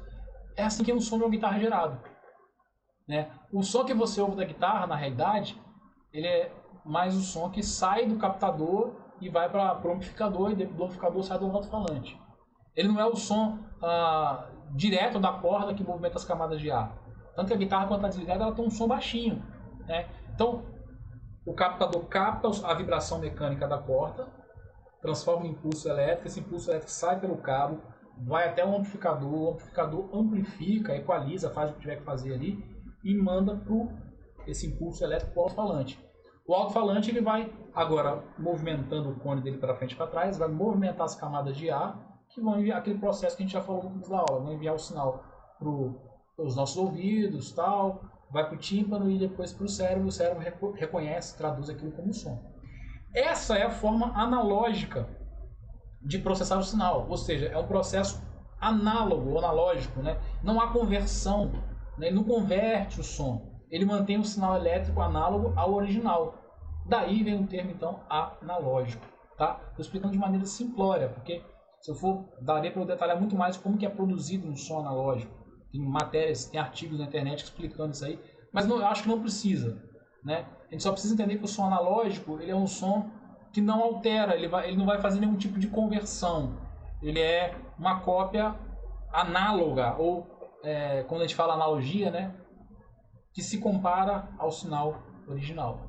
é assim que é um som de uma guitarra gerado, né? O som que você ouve da guitarra, na realidade, ele é mais o som que sai do captador e vai para o amplificador, e do amplificador sai do alto-falante. Ele não é o som direto da corda que movimenta as camadas de ar. Tanto que a guitarra, quando está desligada, ela tem um som baixinho, né? Então, o captador capta a vibração mecânica da corda, transforma em impulso elétrico, esse impulso elétrico sai pelo cabo, vai até o amplificador amplifica, equaliza, faz o que tiver que fazer ali e manda esse impulso elétrico para o alto-falante. O alto-falante ele vai agora movimentando o cone dele para frente e para trás, vai movimentar as camadas de ar que vão enviar aquele processo que a gente já falou no começo da aula, vão enviar o sinal para os nossos ouvidos, tal, vai para o tímpano e depois para o cérebro reconhece, traduz aquilo como som. Essa é a forma analógica de processar o sinal, ou seja, é um processo análogo, analógico, né? Não há conversão, né? Ele não converte o som, ele mantém o sinal elétrico análogo ao original. Daí vem o termo, então, analógico, tá? Estou explicando de maneira simplória, porque se eu for, daria para eu detalhar muito mais como que é produzido um som analógico. Tem matérias, tem artigos na internet explicando isso aí, mas eu acho que não precisa, né? A gente só precisa entender que o som analógico ele é um som que não altera, ele não vai fazer nenhum tipo de conversão. Ele é uma cópia análoga, ou quando a gente fala analogia, né, que se compara ao sinal original,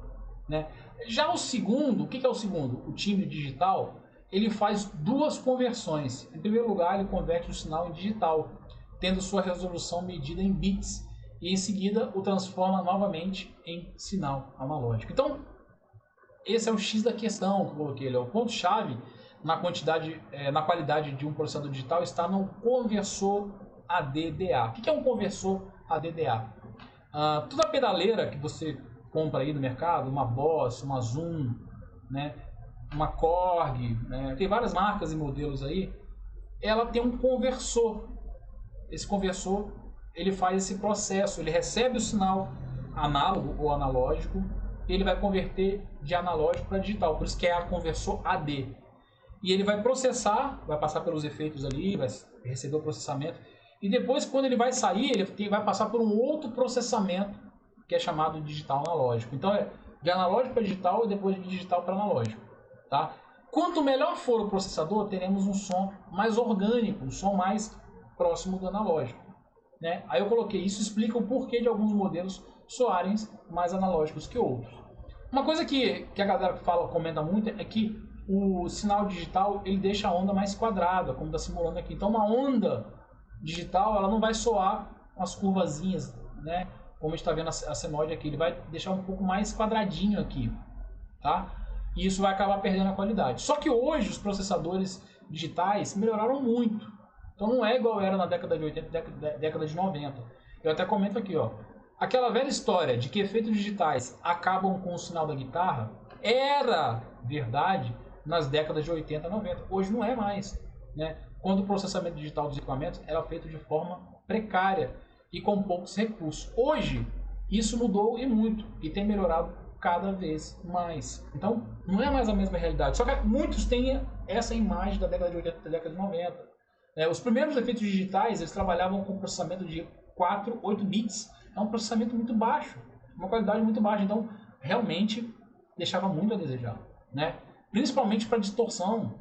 né? Já o segundo, o que é o segundo? O timbre digital, ele faz duas conversões. Em primeiro lugar, ele converte o sinal em digital, tendo sua resolução medida em bits, e em seguida o transforma novamente em sinal analógico. Então, esse é o X da questão que eu coloquei ali. O ponto-chave na qualidade de um processador digital está no conversor ADDA. O que é um conversor ADDA? Toda pedaleira que você compra aí no mercado, uma Boss, uma Zoom, né, uma Korg, né, tem várias marcas e modelos aí, ela tem um conversor. Esse conversor, ele faz esse processo, ele recebe o sinal análogo ou analógico e ele vai converter de analógico para digital, por isso que é a conversor AD. E ele vai processar, vai passar pelos efeitos ali, vai receber o processamento, e depois quando ele vai sair, ele vai passar por um outro processamento que é chamado de digital analógico. Então é de analógico para digital e depois de digital para analógico, tá? Quanto melhor for o processador, teremos um som mais orgânico, um som mais próximo do analógico, né? Aí eu coloquei isso, explica o porquê de alguns modelos soarem mais analógicos que outros. Uma coisa que a galera comenta muito é que o sinal digital ele deixa a onda mais quadrada, como está simulando aqui. Então uma onda digital ela não vai soar com as curvazinhas, né? Como a gente está vendo a senoide aqui, ele vai deixar um pouco mais quadradinho aqui, tá? E isso vai acabar perdendo a qualidade. Só que hoje os processadores digitais melhoraram muito. Então não é igual era na década de 80, década de 90. Eu até comento aqui, ó. Aquela velha história de que efeitos digitais acabam com o sinal da guitarra era verdade nas décadas de 80 e 90. Hoje não é mais, né? Quando o processamento digital dos equipamentos era feito de forma precária e com poucos recursos. Hoje, isso mudou e muito, e tem melhorado cada vez mais. Então, não é mais a mesma realidade. Só que muitos têm essa imagem da década de 80 e da década de 90. Os primeiros efeitos digitais, eles trabalhavam com processamento de 4, 8 bits. É um processamento muito baixo, uma qualidade muito baixa. Então, realmente, deixava muito a desejar, né? Principalmente para distorção,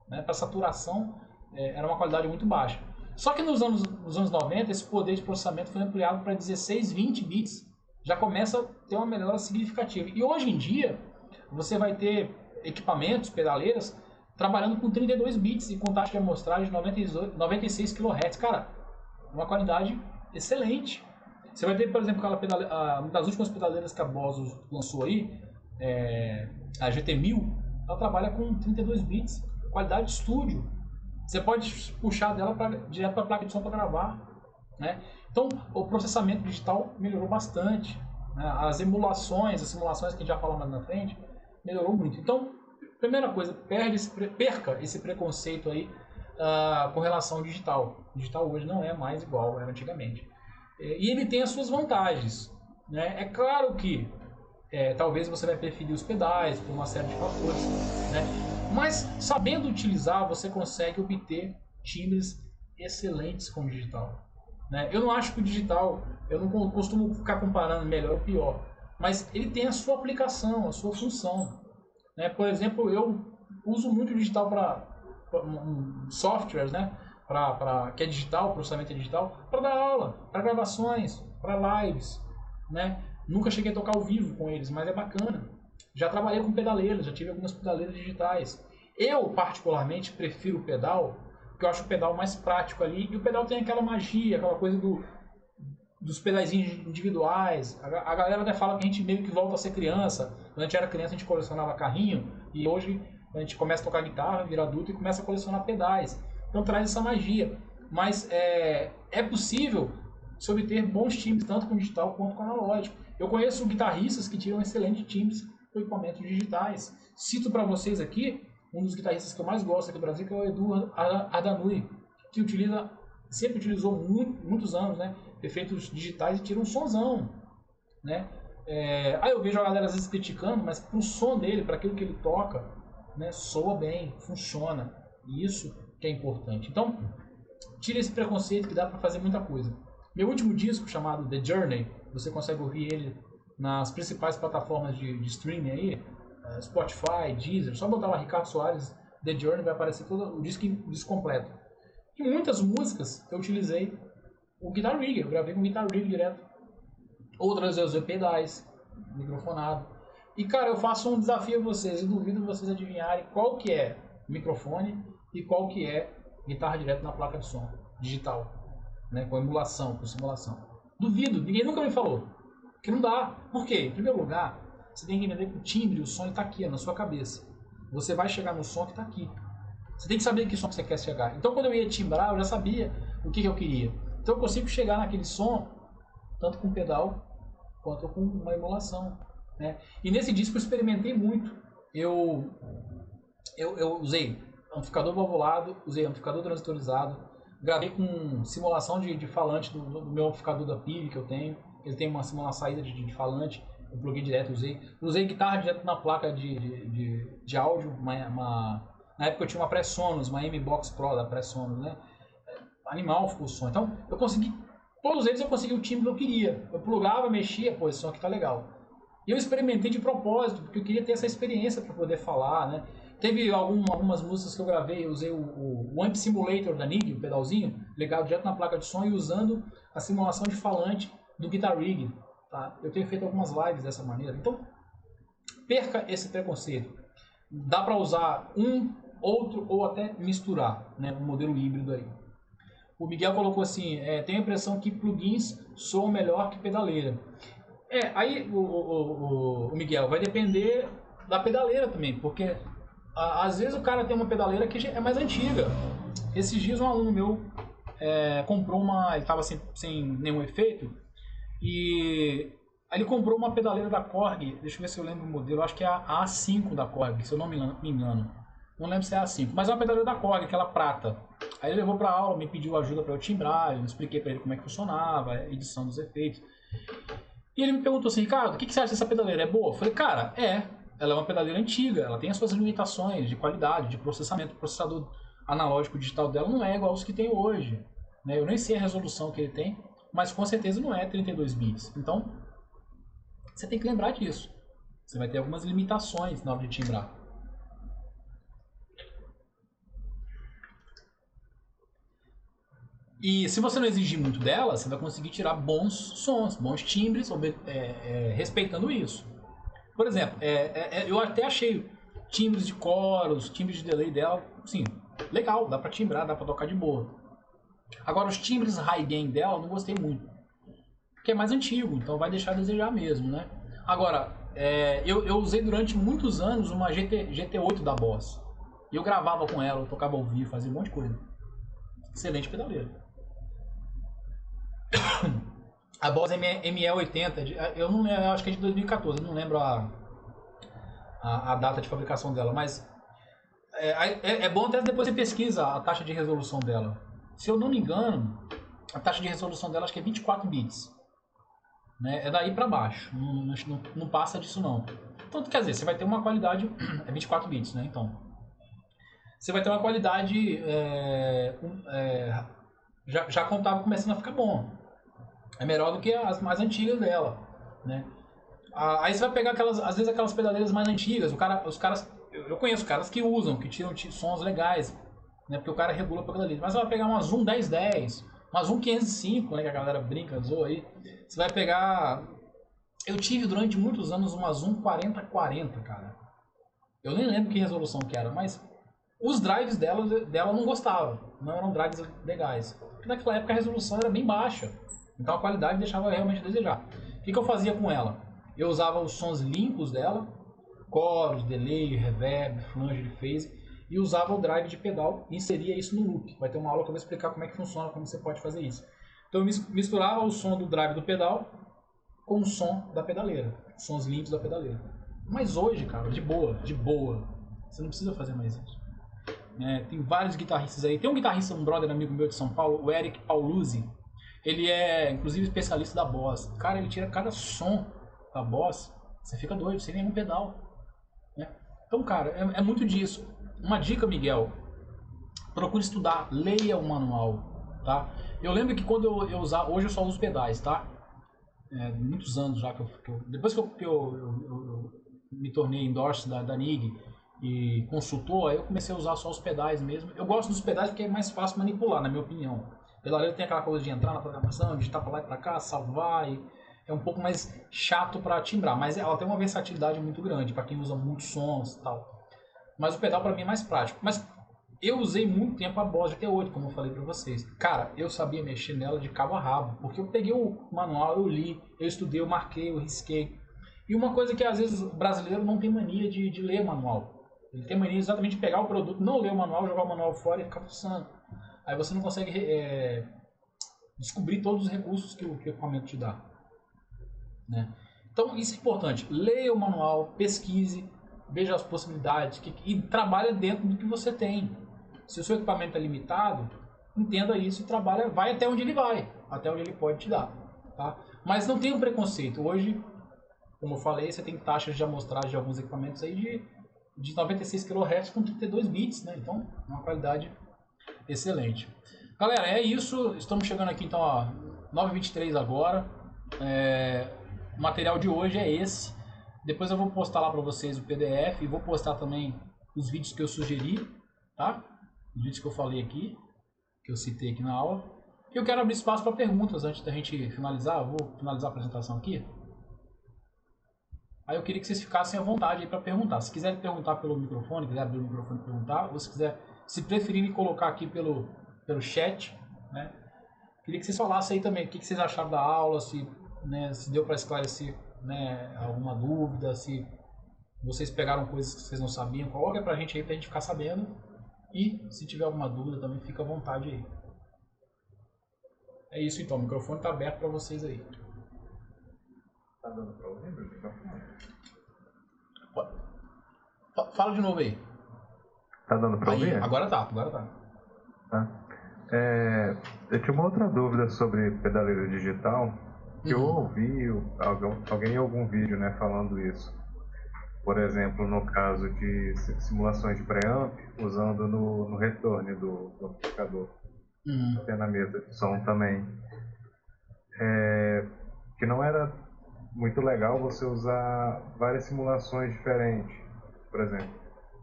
né? Para saturação, era uma qualidade muito baixa. Só que nos anos 90, esse poder de processamento foi ampliado para 16, 20 bits. Já começa a ter uma melhora significativa. E hoje em dia, você vai ter equipamentos, pedaleiras, trabalhando com 32 bits e com taxa de amostragem de 96 kHz. Cara, uma qualidade excelente. Você vai ter, por exemplo, uma das últimas pedaleiras que a Boss lançou aí, a GT1000, ela trabalha com 32 bits, qualidade de estúdio. Você pode puxar dela direto para a placa de som para gravar, né? Então, o processamento digital melhorou bastante, né? As simulações que a gente já falou mais na frente, melhorou muito. Então, primeira coisa, perca esse preconceito aí com relação ao digital. O digital hoje não é mais igual era antigamente. E ele tem as suas vantagens, né? É claro que talvez você vai preferir os pedais por uma série de fatores, né? Mas sabendo utilizar, você consegue obter timbres excelentes com o digital, né? Eu não acho que o digital, eu não costumo ficar comparando melhor ou pior, mas ele tem a sua aplicação, a sua função, né? Por exemplo, eu uso muito o digital para softwares, né? Que é digital, processamento é digital, para dar aula, para gravações, para lives, né? Nunca cheguei a tocar ao vivo com eles, mas é bacana. Já trabalhei com pedaleiras, já tive algumas pedaleiras digitais. Eu, particularmente, prefiro o pedal, porque eu acho o pedal mais prático ali. E o pedal tem aquela magia, aquela coisa dos pedaizinhos individuais. A galera até fala que a gente meio que volta a ser criança. Quando a gente era criança, a gente colecionava carrinho. E hoje, a gente começa a tocar guitarra, vira adulto e começa a colecionar pedais. Então traz essa magia. Mas é possível se obter bons timbres, tanto com digital quanto com analógico. Eu conheço guitarristas que tiram excelentes timbres com equipamentos digitais. Cito para vocês aqui um dos guitarristas que eu mais gosto aqui no Brasil, que é o Edu Ardanui, que sempre utilizou muitos anos, né, efeitos digitais e tira um sonzão, né? Aí eu vejo a galera às vezes criticando, mas pro som dele, para aquilo que ele toca, né, soa bem, funciona. E isso que é importante. Então, tira esse preconceito que dá para fazer muita coisa. Meu último disco, chamado The Journey, você consegue ouvir ele nas principais plataformas de streaming aí, Spotify, Deezer, só botar lá Ricardo Soares, The Journey, vai aparecer todo o disco completo. E muitas músicas eu utilizei o Guitar Rig, eu gravei com o Guitar Rig direto. Outras eu usei pedais, microfonado. E cara, eu faço um desafio a vocês, eu duvido vocês adivinharem qual que é microfone e qual que é guitarra direto na placa de som digital, né, com emulação, com simulação. Duvido, ninguém nunca me falou. Que não dá. Por quê? Em primeiro lugar, você tem que entender que o timbre, o som está aqui, na sua cabeça. Você vai chegar no som que está aqui. Você tem que saber que som que você quer chegar. Então, quando eu ia timbrar, eu já sabia o que eu queria. Então, eu consigo chegar naquele som, tanto com pedal quanto com uma emulação, né? E nesse disco eu experimentei muito. Eu usei amplificador valvulado, usei amplificador transistorizado, gravei com simulação de falante do meu amplificador da PIV que eu tenho. Ele tem uma saída de falante, eu pluguei direto, usei guitarra direto na placa de áudio, na época eu tinha uma Presonus, uma M-Box Pro da Presonus, né? Animal ficou o som. Então, eu consegui, todos eles eu consegui o timbre que eu queria. Eu plugava, mexia, pô, esse som aqui tá legal. E eu experimentei de propósito, porque eu queria ter essa experiência para poder falar, né? Teve algumas músicas que eu gravei, eu usei o Amp Simulator da NIG, o pedalzinho, ligado direto na placa de som e usando a simulação de falante do Guitar Rig, tá? Eu tenho feito algumas lives dessa maneira. Então, perca esse preconceito. Dá para usar um, outro ou até misturar, né? Um modelo híbrido aí. O Miguel colocou assim, tenho a impressão que plugins soam melhor que pedaleira. Aí o Miguel, vai depender da pedaleira também, porque às vezes o cara tem uma pedaleira que é mais antiga. Esses dias um aluno meu comprou ele estava sem nenhum efeito, e aí ele comprou uma pedaleira da Korg, deixa eu ver se eu lembro o modelo, acho que é a A5 da Korg, se eu não me engano. Não lembro se é a A5, mas é uma pedaleira da Korg, aquela prata. Aí ele levou para aula, me pediu ajuda para eu timbrar, eu expliquei para ele como é que funcionava, a edição dos efeitos. E ele me perguntou assim, Ricardo, o que você acha dessa pedaleira? É boa? Eu falei, cara, ela é uma pedaleira antiga, ela tem as suas limitações de qualidade, de processamento. O processador analógico digital dela não é igual aos que tem hoje, né? Eu nem sei a resolução que ele tem, mas com certeza não é 32 bits. Então, você tem que lembrar disso. Você vai ter algumas limitações na hora de timbrar. E se você não exigir muito dela, você vai conseguir tirar bons sons, bons timbres, respeitando isso. Por exemplo, eu até achei timbres de coros, timbres de delay dela, sim, legal, dá pra timbrar, dá pra tocar de boa. Agora, os timbres high gain dela eu não gostei muito, porque é mais antigo, então vai deixar a desejar mesmo, né? Agora, eu usei durante muitos anos uma GT8 da Boss. E eu gravava com ela, eu tocava ao vivo, fazia um monte de coisa. Excelente pedaleira. A Boss ME80, eu não lembro, eu acho que é de 2014, eu não lembro a data de fabricação dela, mas é bom até depois você pesquisa a taxa de resolução dela. Se eu não me engano, a taxa de resolução dela acho que é 24 bits. Né? É daí pra baixo, não passa disso não. Então, quer dizer, você vai ter uma qualidade, é 24 bits, né? Então, você vai ter uma qualidade já contava começando a ficar bom. É melhor do que as mais antigas dela, né? Aí você vai pegar às vezes aquelas pedaleiras mais antigas, os caras, eu conheço caras que usam, que tiram sons legais, né? Porque o cara regula para pedaleira. Mas você vai pegar uma Zoom 1010, uma Zoom 505, né? Que a galera brinca, zoa aí. Você vai pegar... Eu tive durante muitos anos uma Zoom 4040, cara. Eu nem lembro que resolução que era, mas os drives dela não gostava, não eram drives legais. Porque naquela época a resolução era bem baixa, então a qualidade deixava realmente a desejar. O que eu fazia com ela? Eu usava os sons limpos dela, coros, delay, reverb, flange de phase, e usava o drive de pedal e inseria isso no loop. Vai ter uma aula que eu vou explicar como é que funciona, como você pode fazer isso. Então eu misturava o som do drive do pedal com o som da pedaleira, sons limpos da pedaleira. Mas hoje, cara, de boa, você não precisa fazer mais isso. Tem vários guitarristas aí. Tem um guitarrista, um brother amigo meu de São Paulo, o Eric Pauluzzi. Ele é, inclusive, especialista da Boss. Cara, ele tira cada som da Boss, você fica doido, sem nenhum pedal. Né? Então, cara, é muito disso. Uma dica, Miguel, procure estudar, leia o manual, tá? Eu lembro que quando eu usava, hoje eu só uso pedais, tá? Muitos anos já depois que eu me tornei endorse da NIG e consultor, aí eu comecei a usar só os pedais mesmo. Eu gosto dos pedais porque é mais fácil manipular, na minha opinião. Pedaleiro tem aquela coisa de entrar na programação, digitar pra lá e pra cá, salvar, e é um pouco mais chato para timbrar, mas ela tem uma versatilidade muito grande para quem usa muitos sons e tal. Mas o pedal para mim é mais prático. Mas eu usei muito tempo a Boss GT8, como eu falei para vocês. Cara, eu sabia mexer nela de cabo a rabo, porque eu peguei o manual, eu li, eu estudei, eu marquei, eu risquei. E uma coisa que às vezes o brasileiro não tem mania de ler manual. Ele tem mania exatamente de pegar o produto, não ler o manual, jogar o manual fora e ficar fuçando. Aí você não consegue descobrir todos os recursos que o equipamento te dá. né? Então isso é importante, leia o manual, pesquise, veja as possibilidades e trabalhe dentro do que você tem. Se o seu equipamento é limitado, entenda isso e trabalha, vai até onde ele vai, até onde ele pode te dar, tá? Mas não tenha um preconceito. Hoje, como eu falei, você tem taxas de amostragem de alguns equipamentos aí de 96 kHz com 32 bits, né? Então, uma qualidade excelente. Galera, é isso. Estamos chegando aqui, então, ó, 9h23 agora. O material de hoje é esse. Depois eu vou postar lá para vocês o PDF e vou postar também os vídeos que eu sugeri, tá? Os vídeos que eu falei aqui, que eu citei aqui na aula. E eu quero abrir espaço para perguntas antes da gente finalizar. Eu vou finalizar a apresentação aqui. Aí eu queria que vocês ficassem à vontade aí para perguntar. Se quiserem perguntar pelo microfone, quiser abrir o microfone e perguntar, ou se quiser, se preferirem colocar aqui pelo chat, né? Queria que vocês falassem aí também o que vocês acharam da aula, se, né, se deu para esclarecer, né, alguma dúvida, se vocês pegaram coisas que vocês não sabiam, coloca pra gente aí pra gente ficar sabendo. E se tiver alguma dúvida também, fica à vontade aí. É isso então, o microfone tá aberto para vocês aí. Tá dando pra ouvir meu microfone? Fala de novo aí. Tá dando pra ouvir? Agora tá, agora tá. Tá. Eu tinha uma outra dúvida sobre pedaleira digital, que eu ouvi alguém em algum vídeo, né, falando isso. Por exemplo, no caso de simulações de preamp, usando no retorno do amplificador. Até na mesa de som também. Que não era muito legal você usar várias simulações diferentes. Por exemplo,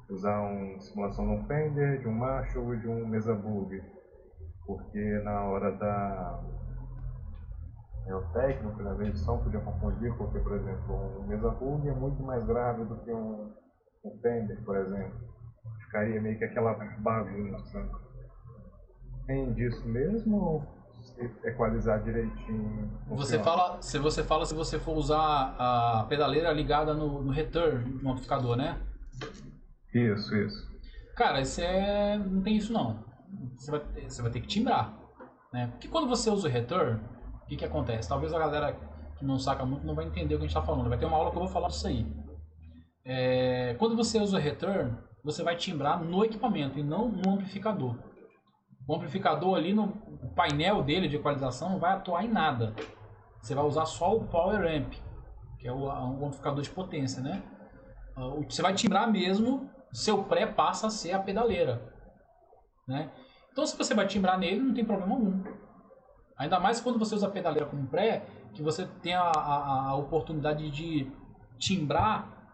usar uma simulação de um Fender, de um Marshall e de um Mesa Bug. Porque na hora o técnico da edição podia confundir, porque, por exemplo, um Mesa Bug é muito mais grave do que um Fender, por exemplo. Ficaria meio que aquela bagunça. Tem disso mesmo ou se equalizar direitinho? Se você for usar a pedaleira ligada no return de um amplificador, né? Isso. Cara, não tem isso não. Você vai ter que timbrar, né? Porque quando você usa o return, o que acontece? Talvez a galera que não saca muito não vai entender o que a gente está falando. Vai ter uma aula que eu vou falar disso aí. Quando você usa o return, você vai timbrar no equipamento e não no amplificador. O amplificador ali, no painel dele de equalização, não vai atuar em nada. Você vai usar só o Power Amp, que é um amplificador de potência, né? Você vai timbrar mesmo, seu pré passa a ser a pedaleira, né? Então, se você vai timbrar nele, não tem problema algum. Ainda mais quando você usa a pedaleira como pré, que você tem a oportunidade de timbrar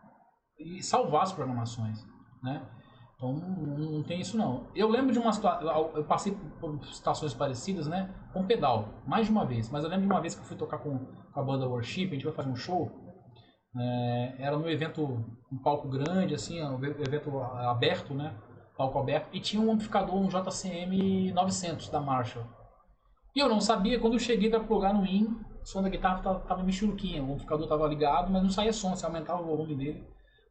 e salvar as programações, né? Então não tem isso não. Eu lembro de uma situação, eu passei por situações parecidas, né, com pedal, mais de uma vez. Mas eu lembro de uma vez que eu fui tocar com a banda Worship, a gente foi fazer um show, era num evento, um palco grande, assim, um evento aberto, né, palco aberto, e tinha um amplificador, um JCM 900 da Marshall. E eu não sabia, quando eu cheguei para plugar no in, o som da guitarra tava meio churuquinha, o amplificador tava ligado, mas não saía som, você aumentava o volume dele.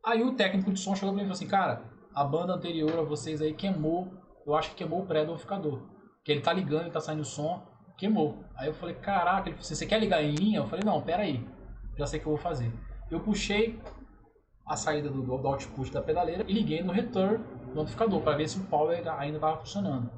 Aí o técnico de som chegou pra mim e falou assim, cara, a banda anterior a vocês aí queimou, eu acho que queimou o pré do amplificador. Que ele tá ligando, ele tá saindo som, queimou. Aí eu falei, caraca, ele falou, você quer ligar em linha? Eu falei, não, pera aí, já sei o que eu vou fazer. Eu puxei a saída do output da pedaleira e liguei no return do amplificador para ver se o power ainda estava funcionando.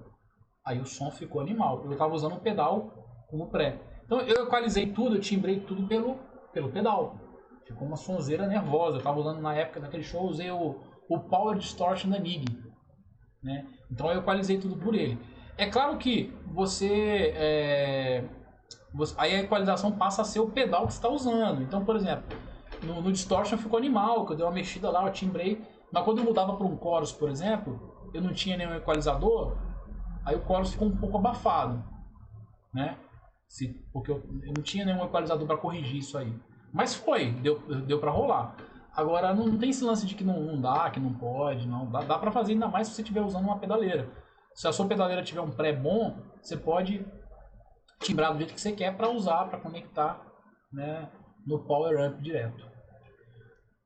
Aí o som ficou animal. Eu estava usando o pedal como pré. Então eu equalizei tudo, eu timbrei tudo pelo pedal. Ficou uma sonzeira nervosa. Eu estava usando na época daquele show, eu usei o Power Distortion da Nig, né? Então eu equalizei tudo por ele. É claro que aí a equalização passa a ser o pedal que você está usando. Então, por exemplo, no Distortion ficou animal, que eu dei uma mexida lá, eu timbrei. Mas quando eu mudava para um chorus, por exemplo, eu não tinha nenhum equalizador, aí o chorus ficou um pouco abafado, né? Porque eu não tinha nenhum equalizador para corrigir isso aí. Mas deu para rolar. Agora, não tem esse lance de que não dá, que não pode, não. Dá para fazer, ainda mais se você estiver usando uma pedaleira. Se a sua pedaleira tiver um pré bom, você pode timbrar do jeito que você quer para usar, para conectar, né, no Power Amp direto.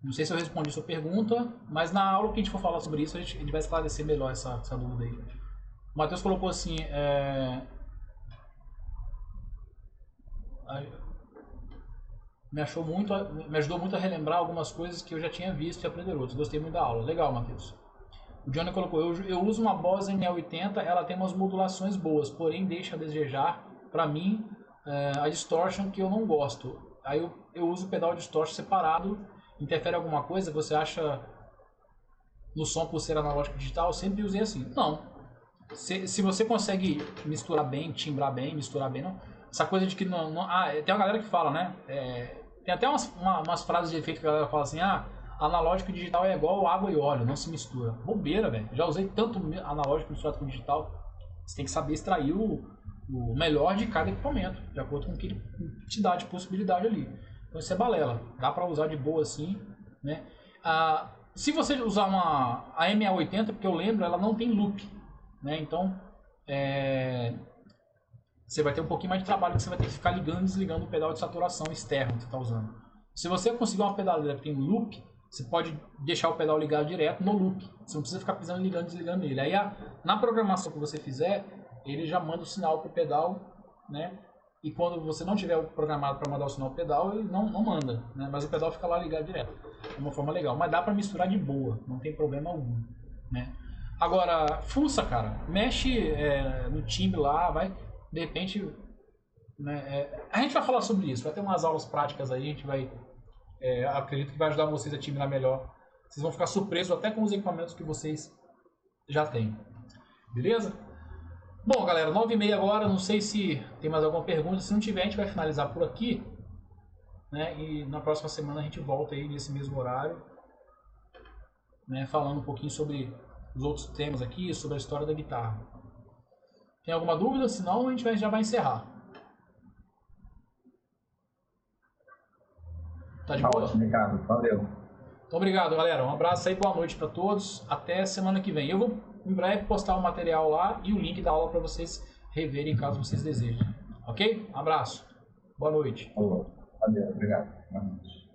Não sei se eu respondi a sua pergunta, mas na aula que a gente for falar sobre isso, a gente vai esclarecer melhor essa dúvida aí. O Matheus colocou assim, me ajudou muito a relembrar algumas coisas que eu já tinha visto e aprender outras. Gostei muito da aula. Legal, Matheus. O Johnny colocou, eu uso uma Boss ME80, ela tem umas modulações boas, porém deixa a desejar, pra mim, a distortion que eu não gosto. Aí eu uso o pedal distortion separado, interfere alguma coisa, você acha no som por ser analógico digital? Eu sempre usei assim. Não. Se você consegue misturar bem, timbrar bem, misturar bem, não. Essa coisa de que não tem uma galera que fala, né? Tem até umas frases de efeito que a galera fala assim, analógico e digital é igual água e óleo, não se mistura. Bobeira, velho. Já usei tanto analógico misturado com digital. Você tem que saber extrair o melhor de cada equipamento, de acordo com o que ele te dá de possibilidade ali. Então isso é balela. Dá pra usar de boa assim, né? Se você usar a MA80, porque eu lembro, ela não tem loop, né? Então, você vai ter um pouquinho mais de trabalho, que você vai ter que ficar ligando e desligando o pedal de saturação externo que você está usando. Se você conseguir uma pedaleira que tem loop, você pode deixar o pedal ligado direto no loop. Você não precisa ficar pisando, ligando e desligando ele. Aí, na programação que você fizer, ele já manda o sinal para o pedal, né? E quando você não tiver programado para mandar o sinal para o pedal, ele não manda, né? Mas o pedal fica lá ligado direto. É uma forma legal. Mas dá para misturar de boa, não tem problema algum, né? Agora, fuça, cara. Mexe no timbre lá, vai... De repente, né, a gente vai falar sobre isso, vai ter umas aulas práticas aí, a gente vai, acredito que vai ajudar vocês a timbrar melhor. Vocês vão ficar surpresos até com os equipamentos que vocês já têm. Beleza? Bom, galera, 9h30 agora, não sei se tem mais alguma pergunta. Se não tiver, a gente vai finalizar por aqui, né, e na próxima semana a gente volta aí nesse mesmo horário, né, falando um pouquinho sobre os outros temas aqui, sobre a história da guitarra. Tem alguma dúvida? Senão a gente já vai encerrar. Tá de boa? Ótimo, Ricardo. Valeu. Então, obrigado, galera. Um abraço aí, boa noite para todos. Até semana que vem. Eu vou, em breve, postar o material lá e o link da aula para vocês reverem, caso vocês desejem. Ok? Um abraço. Boa noite. Valeu. Obrigado. Boa noite.